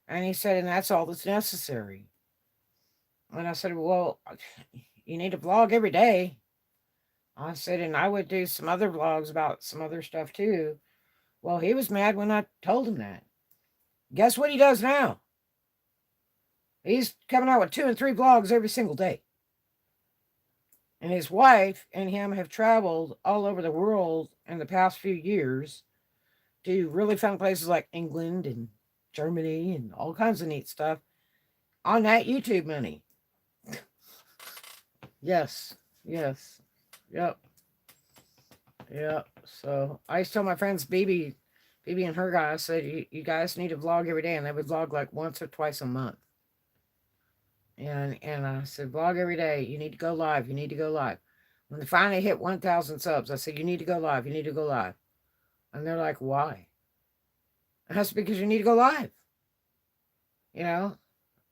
And he said, and that's all that's necessary. And I said, well, you need to vlog every day. I said, and I would do some other vlogs about some other stuff too. Well, he was mad when I told him that. Guess what he does now? He's coming out with 2 and 3 vlogs every single day. And his wife and him have traveled all over the world in the past few years to really fun places like England and Germany and all kinds of neat stuff on that YouTube money. Yes. Yep. So I used to tell my friends, BB and her guy, I said, you guys need to vlog every day. And they would vlog like once or twice a month. And I said, vlog every day. You need to go live. You need to go live. When they finally hit 1,000 subs, I said, you need to go live. You need to go live. And they're like, why? And I said, because you need to go live. And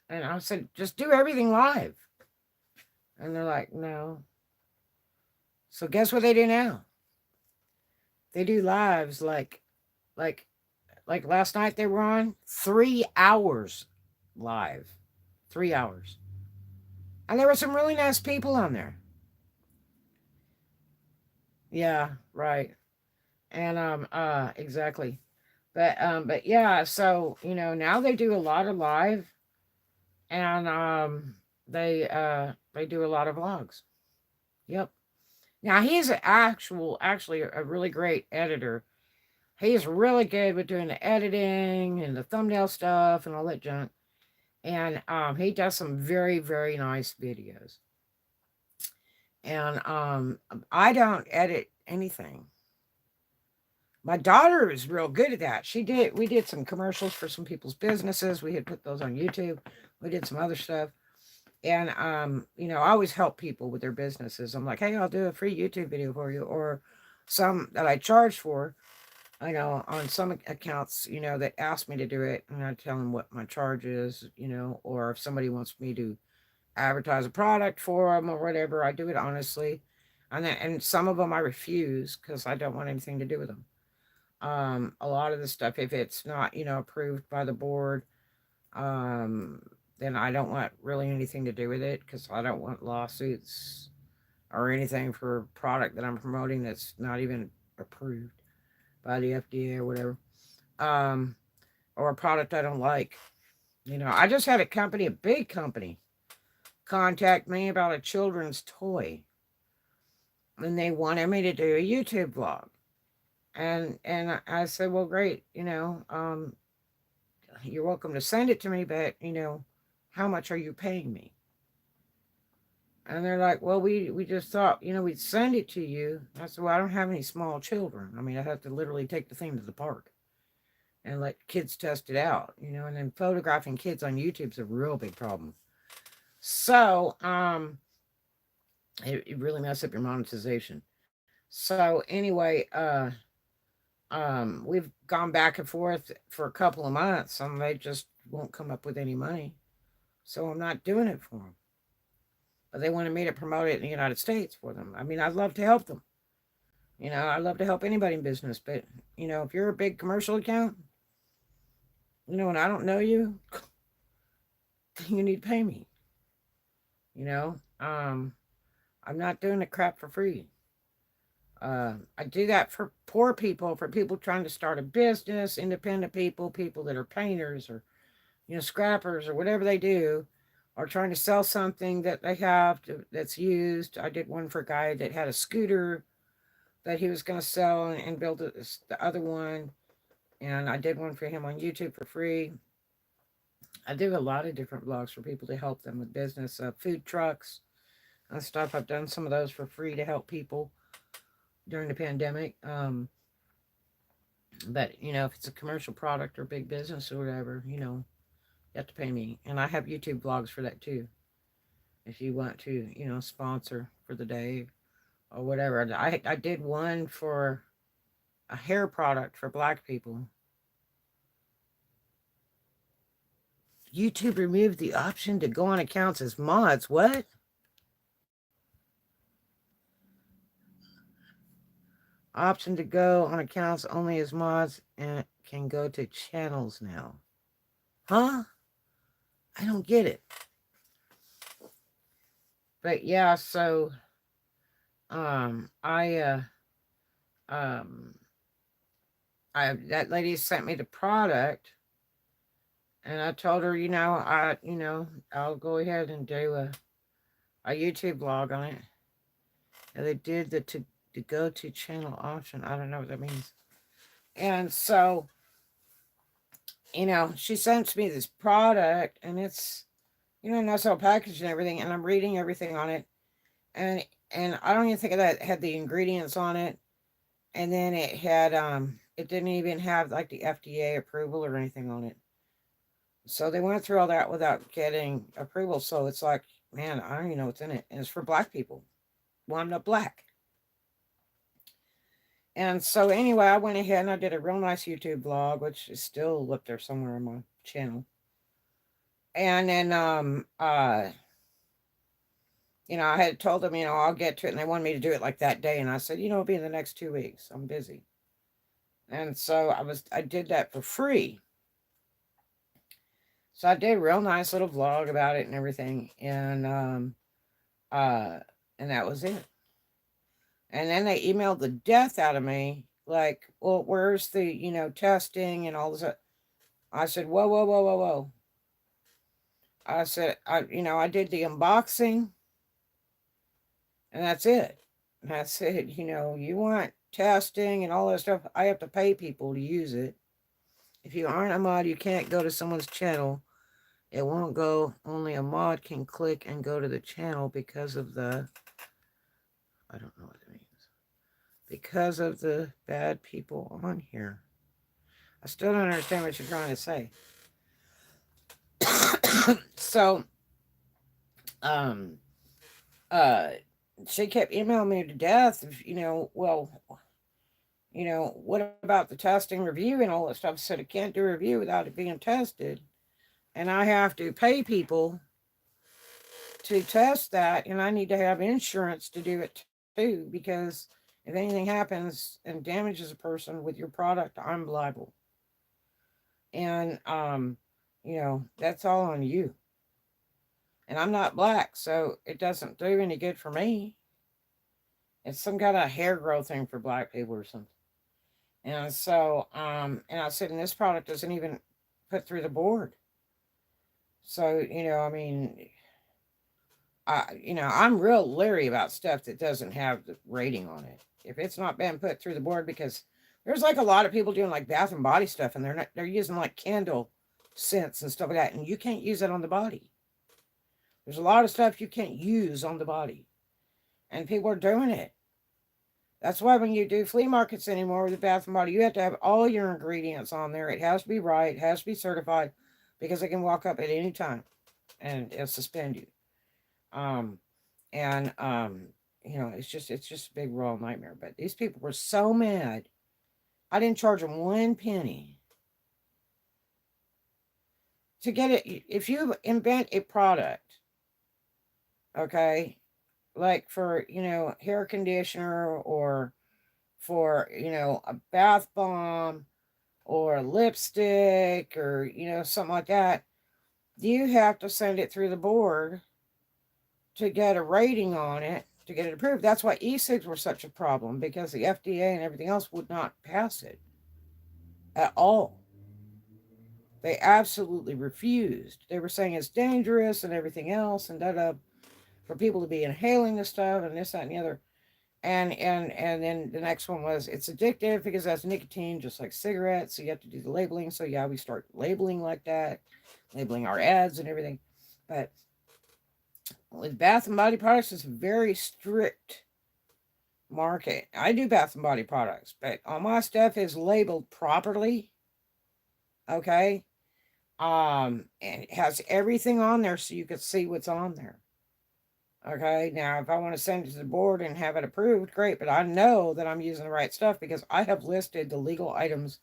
I said, just do everything live. And they're like, no. So guess what they do now? They do lives like last night they were on 3 hours live. 3 hours. And there were some really nice people on there. Yeah, right. And exactly. But yeah, so now they do a lot of live, and they do a lot of vlogs. Yep. Now he's actually a really great editor. He's really good with doing the editing and the thumbnail stuff and all that junk. And he does some very, very nice videos. And I don't edit anything. My daughter is real good at that. We did some commercials for some people's businesses. We had put those on YouTube. We did some other stuff. And I always help people with their businesses. I'm like, hey, I'll do a free YouTube video for you, or some that I charge for. On some accounts, that ask me to do it, and I tell them what my charge is, or if somebody wants me to advertise a product for them or whatever, I do it honestly. And some of them I refuse because I don't want anything to do with them. A lot of the stuff, if it's not, approved by the board, then I don't want really anything to do with it because I don't want lawsuits or anything for a product that I'm promoting that's not even approved by the FDA or whatever, or a product I don't like. I just had a big company, contact me about a children's toy, and they wanted me to do a YouTube vlog. And I said, well, great, you're welcome to send it to me, but how much are you paying me? And they're like, well, we just thought, we'd send it to you. I said, well, I don't have any small children. I mean, I have to literally take the thing to the park and let kids test it out, and then photographing kids on YouTube's a real big problem. So, it really messed up your monetization. So anyway, we've gone back and forth for a couple of months, and they just won't come up with any money. So I'm not doing it for them. But they wanted me to promote it in the United States for them. I mean, I'd love to help them. I'd love to help anybody in business, but if you're a big commercial account, and I don't know you, you need to pay me. You know, um, I'm not doing the crap for free. I do that for poor people, for people trying to start a business, independent people, people that are painters or scrappers or whatever they do, or trying to sell something that they have that's used. I did one for a guy that had a scooter that he was going to sell and build the other one, and I did one for him on YouTube for free. I do a lot of different blogs for people to help them with business, food trucks and stuff. I've done some of those for free to help people during the pandemic. But if it's a commercial product or big business or whatever, you have to pay me. And I have YouTube vlogs for that too. If you want to, sponsor for the day or whatever. I did one for a hair product for black people. YouTube removed the option to go on accounts as mods. What? Option to go on accounts only as mods and can go to channels now. Huh? I don't get it. But yeah, so um I that lady sent me the product, and I told her, I'll go ahead and do a YouTube blog on it. And they did the to go to channel option. I don't know what that means. And so, she sends me this product, and it's, nice little package and everything, and I'm reading everything on it, and I don't even think that had the ingredients on it, and then it didn't even have like the FDA approval or anything on it. So they went through all that without getting approval. So it's like, man, I don't even know what's in it, and it's for black people. Well, I'm not black. And so anyway, I went ahead and I did a real nice YouTube vlog, which is still up there somewhere on my channel. And then I had told them, I'll get to it, and they wanted me to do it like that day. And I said, it'll be in the next 2 weeks. I'm busy. And so I did that for free. So I did a real nice little vlog about it and everything. And that was it. And then they emailed the death out of me, like, well, where's the, testing and all this? I said, whoa, whoa, whoa, whoa, whoa. I said, I did the unboxing, and that's it. And I said, you want testing and all that stuff, I have to pay people to use it. If you aren't a mod, you can't go to someone's channel. It won't go. Only a mod can click and go to the channel because of the, I don't know what it means. Because of the bad people on here. I still don't understand what you're trying to say. So, she kept emailing me to death. What about the testing review and all that stuff? I said, I can't do a review without it being tested. And I have to pay people to test that. And I need to have insurance to do it too, because if anything happens and damages a person with your product, I'm liable. And, that's all on you. And I'm not black, so it doesn't do any good for me. It's some kind of hair growth thing for black people or something. And so, and I said, and this product doesn't even put through the board. So, I'm real leery about stuff that doesn't have the rating on it. If it's not been put through the board, because There's like a lot of people doing like bath and body stuff, and they're using like candle scents and stuff like that, and you can't use it on the body. There's a lot of stuff you can't use on the body, and people are doing it. That's why when you do flea markets anymore with the bath and body, you have to have all your ingredients on there. It has to be right, it has to be certified, because they can walk up at any time and it'll suspend you. Um, and it's just a big royal nightmare. But these people were so mad. I didn't charge them 1 penny to get it. If you invent a product, okay, like for hair conditioner, or for a bath bomb, or lipstick, or something like that, you have to send it through the board to get a rating on it, to get it approved. That's why e-cigs were such a problem, because the FDA and everything else would not pass it at all. They absolutely refused. They were saying it's dangerous and everything else, and for people to be inhaling the stuff and this, that, and the other. And then the next one was it's addictive because that's nicotine, just like cigarettes. So you have to do the labeling. So yeah, we start labeling like that, labeling our ads and everything. But with bath and body products, it's a very strict market. I do bath and body products, but all my stuff is labeled properly. Okay. And it has everything on there so you can see what's on there. Okay, now if I want to send it to the board and have it approved, great, but I know that I'm using the right stuff because I have listed the legal items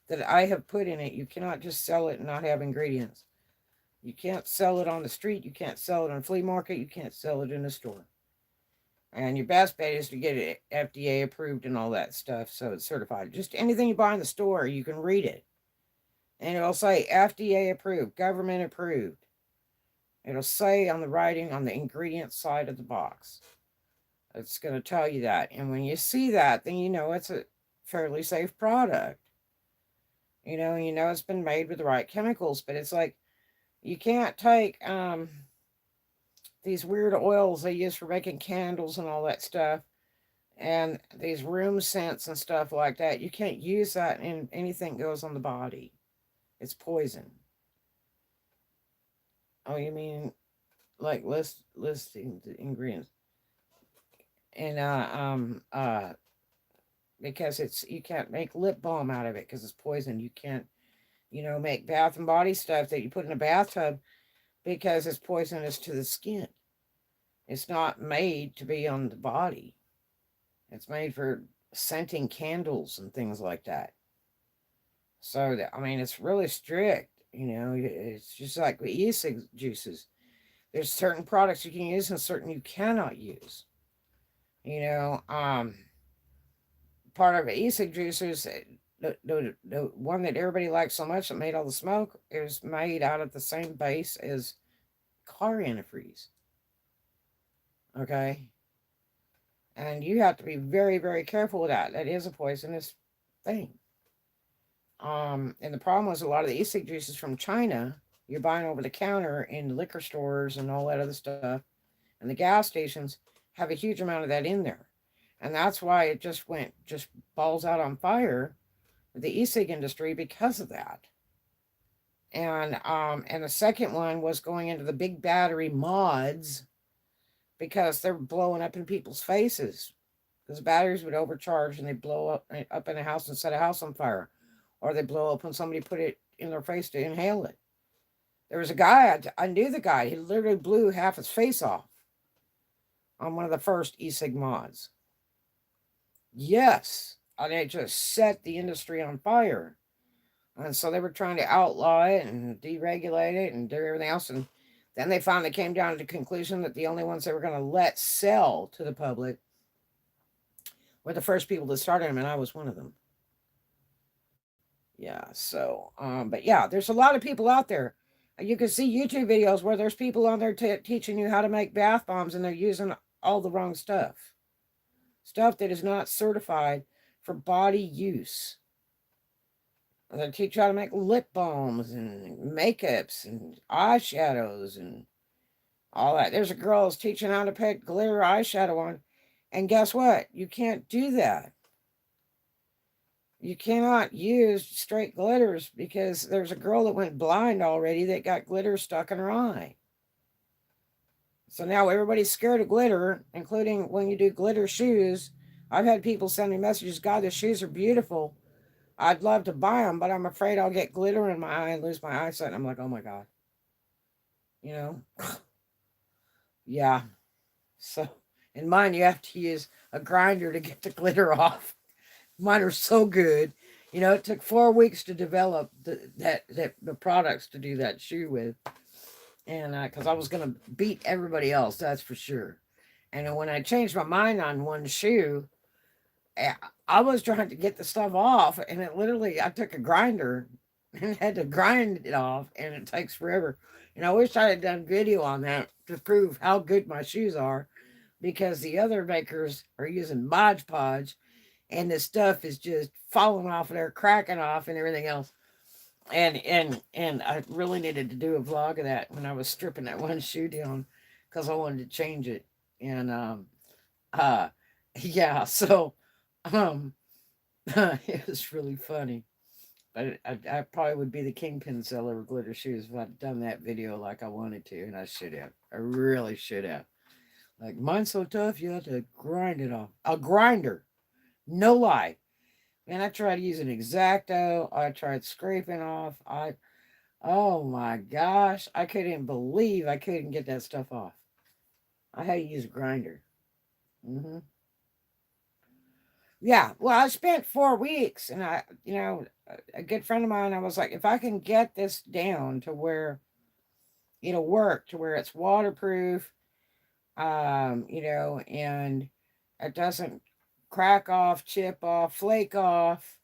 that I have put in it. You cannot just sell it and not have ingredients. You can't sell it on the street. You can't sell it on a flea market. You can't sell it in a store. And your best bet is to get it FDA approved and all that stuff, so it's certified. Just anything you buy in the store, you can read it. And it'll say FDA approved, government approved. It'll say on the writing on the ingredient side of the box. It's going to tell you that. And when you see that, then you know it's a fairly safe product. You know it's been made with the right chemicals. But it's like, you can't take these weird oils they use for making candles and all that stuff, and these room scents and stuff like that. You can't use that in anything goes on the body. It's poison. Oh, you mean like listing the ingredients? And because you can't make lip balm out of it because it's poison. You can't make bath and body stuff that you put in a bathtub because it's poisonous to the skin. It's not made to be on the body. It's made for scenting candles and things like that. So it's really strict. It's just like with yeast juices. There's certain products you can use and certain you cannot use. Part of e-cig juicers, the one that everybody likes so much that made all the smoke, is made out of the same base as car antifreeze. Okay? And you have to be very, very careful with that. That is a poisonous thing. And the problem was a lot of the e-cig juices from China, you're buying over the counter in liquor stores and all that other stuff, and the gas stations have a huge amount of that in there. And that's why it just balls out on fire with the e-cig industry because of that. And the second one was going into the big battery mods because they're blowing up in people's faces because batteries would overcharge and they blow up in a house and set a house on fire, or they blow up when somebody put it in their face to inhale it. There was a guy, I knew the guy, he literally blew half his face off on one of the first e-cig mods. Yes, and it just set the industry on fire. And so they were trying to outlaw it and deregulate it and do everything else. And then they finally came down to the conclusion that the only ones they were going to let sell to the public were the first people that started them, and I was one of them. Yeah, so, but yeah, there's a lot of people out there. You can see YouTube videos where there's people on there teaching you how to make bath bombs, and they're using all the wrong stuff. Stuff that is not certified for body use. They teach you how to make lip balms and makeups and eyeshadows and all that. There's a girl who's teaching how to put glitter eyeshadow on. And guess what? You can't do that. You cannot use straight glitters because there's a girl that went blind already that got glitter stuck in her eye. So now everybody's scared of glitter, including when you do glitter shoes. I've had people send me messages, God, the shoes are beautiful. I'd love to buy them, but I'm afraid I'll get glitter in my eye and lose my eyesight. And I'm like, oh my God. You know? Yeah. So in mine, you have to use a grinder to get the glitter off. Mine are so good. You know, it took 4 weeks to develop the products to do that shoe with. And because I was going to beat everybody else, that's for sure. And then when I changed my mind on one shoe, eh, I was trying to get the stuff off, and it literally, I took a grinder and had to grind it off, and it takes forever. And I wish I had done video on that to prove how good my shoes are, because the other makers are using Mod Podge, and the stuff is just falling off of there, cracking off, and everything else. And I really needed to do a vlog of that when I was stripping that one shoe down because I wanted to change it. And uh yeah, so um it was really funny. But I probably would be the kingpin seller of glitter shoes if I'd done that video like I wanted to, and I should have. I really should have. Like, mine's so tough, you have to grind it off. A grinder. No lie. Man, I tried using X-Acto. I tried scraping off. Oh my gosh. I couldn't believe I couldn't get that stuff off. I had to use a grinder. Hmm. Yeah. Well, I spent 4 weeks, and a good friend of mine, I was like, if I can get this down to where it'll work, to where it's waterproof, and it doesn't crack off, chip off, flake off,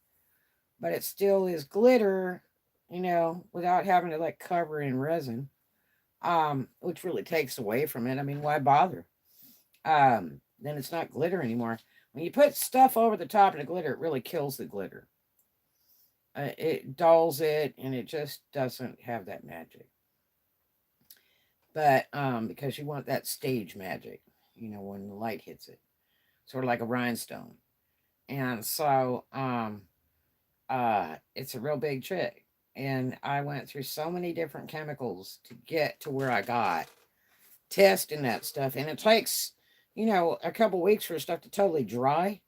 but it still is glitter, without having to like cover in resin, which really takes away from it. I mean, why bother? Then it's not glitter anymore. When you put stuff over the top of the glitter, it really kills the glitter. It dulls it, and it just doesn't have that magic. But because you want that stage magic, when the light hits it, sort of like a rhinestone. And so it's a real big trick. And I went through so many different chemicals to get to where I got testing that stuff. And it takes, a couple weeks for stuff to totally dry.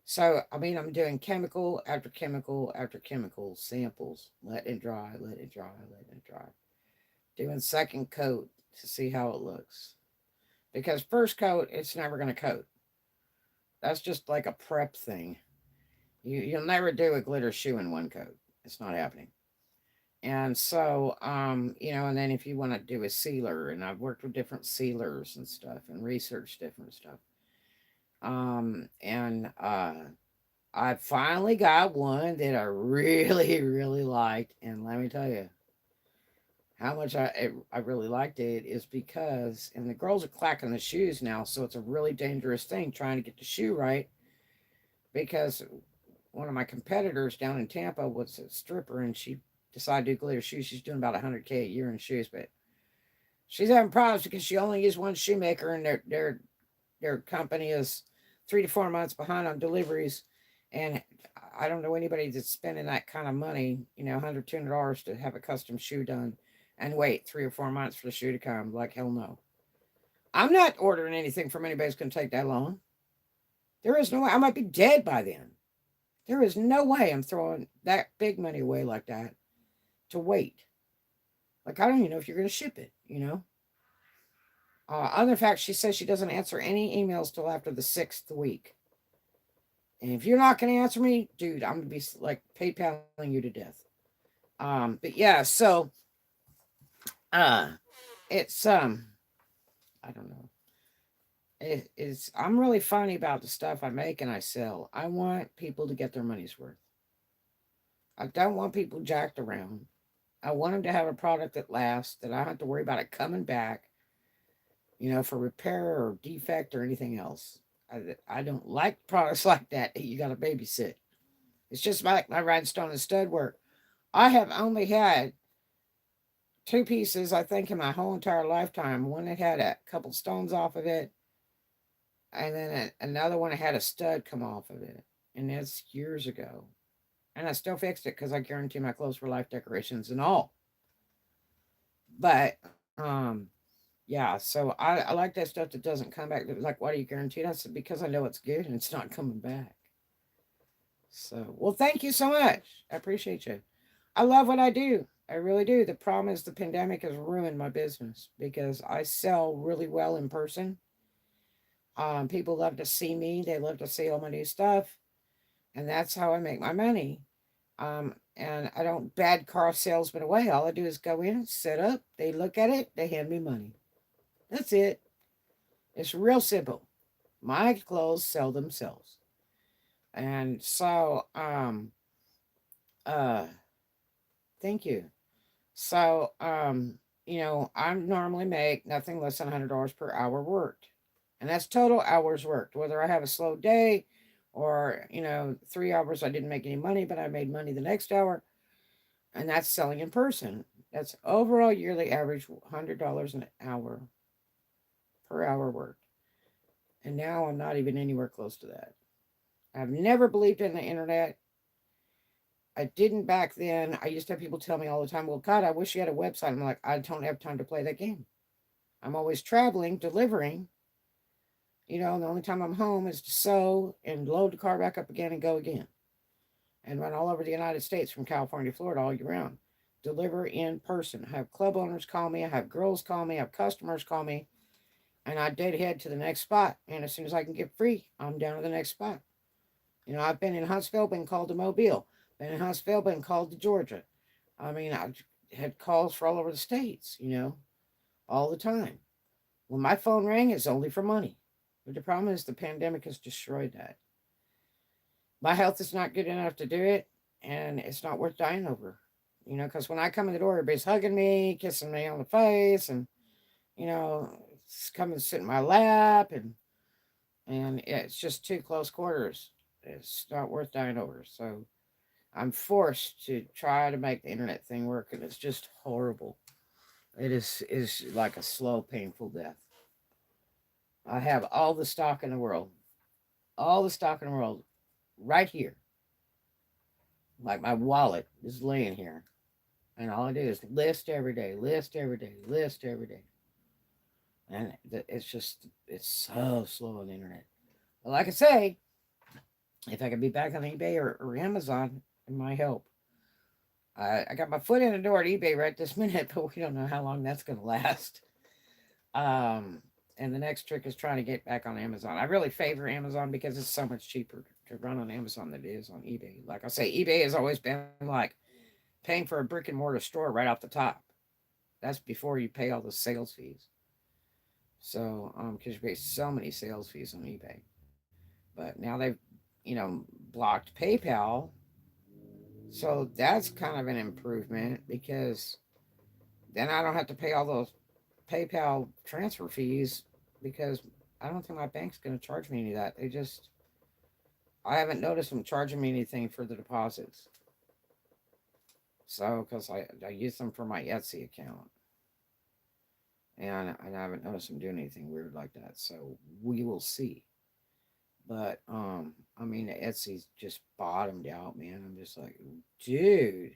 So, I mean, I'm doing chemical after chemical after chemical samples. Let it dry, let it dry, let it dry. Doing second coat to see how it looks. Because first coat, it's never going to coat. That's just like a prep thing. You'll never do a glitter shoe in one coat. It's not happening. And so, and then if you want to do a sealer, and I've worked with different sealers and stuff and researched different stuff. And I finally got one that I really, really liked. And let me tell you, how much I really liked it is because, and the girls are clacking the shoes now, so it's a really dangerous thing trying to get the shoe right, because one of my competitors down in Tampa was a stripper, and she decided to do glitter shoes. She's doing about 100K a year in shoes, but she's having problems because she only used one shoemaker, and their company is 3 to 4 months behind on deliveries, and I don't know anybody that's spending that kind of money, $100, $200 to have a custom shoe done, and wait 3 or 4 months for the shoe to come. Like, hell no. I'm not ordering anything from anybody that's going to take that long. There is no way. I might be dead by then. There is no way I'm throwing that big money away like that to wait. Like, I don't even know if you're going to ship it. Other fact, she says she doesn't answer any emails till after the 6th week. And if you're not going to answer me, dude, I'm going to be like PayPaling you to death. But yeah, so it's I don't know. I'm really funny about the stuff I make and I sell. I want people to get their money's worth. I don't want people jacked around. I want them to have a product that lasts, that I don't have to worry about it coming back, for repair or defect or anything else. I don't like products like that you got to babysit. It's just like my rhinestone and stud work. I have only had 2 pieces, I think, in my whole entire lifetime. One that had a couple stones off of it, and then another one that had a stud come off of it. And that's years ago. And I still fixed it because I guarantee my clothes for life, decorations and all. But yeah, so I like that stuff that doesn't come back. Like, why do you guarantee it? I said, because I know it's good and it's not coming back. So, well, thank you so much. I appreciate you. I love what I do. I really do. The problem is the pandemic has ruined my business because I sell really well in person. People love to see me. They love to see all my new stuff, and that's how I make my money. And I don't bad car salesman away. All I do is go in, set up, they look at it, they hand me money. That's it. It's real simple. My clothes sell themselves. And so, uh, thank you. So, I normally make nothing less than $100 per hour worked. And that's total hours worked. Whether I have a slow day or, 3 hours I didn't make any money, but I made money the next hour. And that's selling in person. That's overall yearly average $100 an hour per hour worked. And now I'm not even anywhere close to that. I've never believed in the internet. I didn't back then. I used to have people tell me all the time, well, God, I wish you had a website. I'm like, I don't have time to play that game. I'm always traveling, delivering. And the only time I'm home is to sew and load the car back up again and go again. And run all over the United States from California to Florida all year round. Deliver in person. I have club owners call me. I have girls call me. I have customers call me. And I dead head to the next spot. And as soon as I can get free, I'm down to the next spot. I've been in Huntsville, been called to Mobile. Been in Huntsville, been called to Georgia. I mean, I've had calls for all over the states, all the time. When my phone rang, it's only for money. But the problem is the pandemic has destroyed that. My health is not good enough to do it, and it's not worth dying over. Because when I come in the door, everybody's hugging me, kissing me on the face, and, come and sit in my lap, and it's just too close quarters. It's not worth dying over. So I'm forced to try to make the internet thing work, and it's just horrible. It is like a slow, painful death. I have all the stock in the world, all the stock in the world, right here. Like my wallet is laying here, and all I do is list every day, list every day, list every day, and it's so slow on the internet. But like I say, if I could be back on eBay or Amazon, it might help. I got my foot in the door at eBay right this minute, but we don't know how long that's going to last. Um, and the next trick is trying to get back on Amazon. I really favor Amazon because it's so much cheaper to run on Amazon than it is on eBay. Like I say, eBay has always been like paying for a brick and mortar store right off the top. That's before you pay all the sales fees. So, because you pay so many sales fees on eBay. But now they've, blocked PayPal. So that's kind of an improvement because then I don't have to pay all those PayPal transfer fees because I don't think my bank's going to charge me any of that. I haven't noticed them charging me anything for the deposits. So, because I use them for my Etsy account. And I haven't noticed them doing anything weird like that. So we will see. But, I mean, Etsy's just bottomed out, man. I'm just like, dude.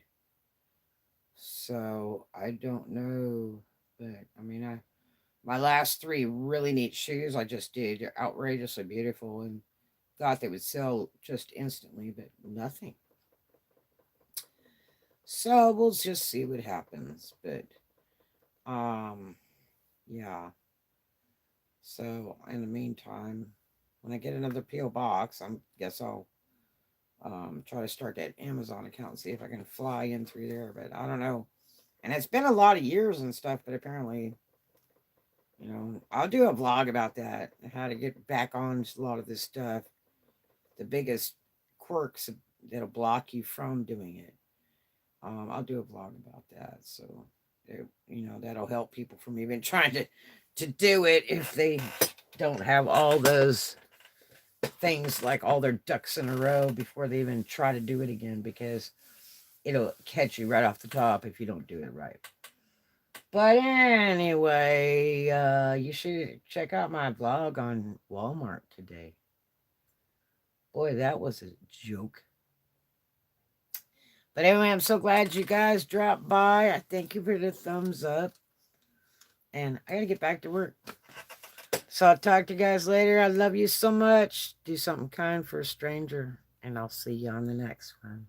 So I don't know. But, I mean, my last three really neat shoes I just did. They're outrageously beautiful and thought they would sell just instantly, but nothing. So we'll just see what happens. But yeah. So in the meantime, when I get another PO box, I guess I'll try to start that Amazon account and see if I can fly in through there. But I don't know. And it's been a lot of years and stuff, but apparently I'll do a vlog about that, how to get back on a lot of this stuff, the biggest quirks that'll block you from doing it. I'll do a vlog about that, so that'll help people from even trying to do it if they don't have all those things like all their ducks in a row before they even try to do it again, because it'll catch you right off the top if you don't do it right. But anyway, you should check out my vlog on Walmart today. Boy, that was a joke. But anyway, I'm so glad you guys dropped by. I thank you for the thumbs up. And I got to get back to work. So I'll talk to you guys later. I love you so much. Do something kind for a stranger. And I'll see you on the next one.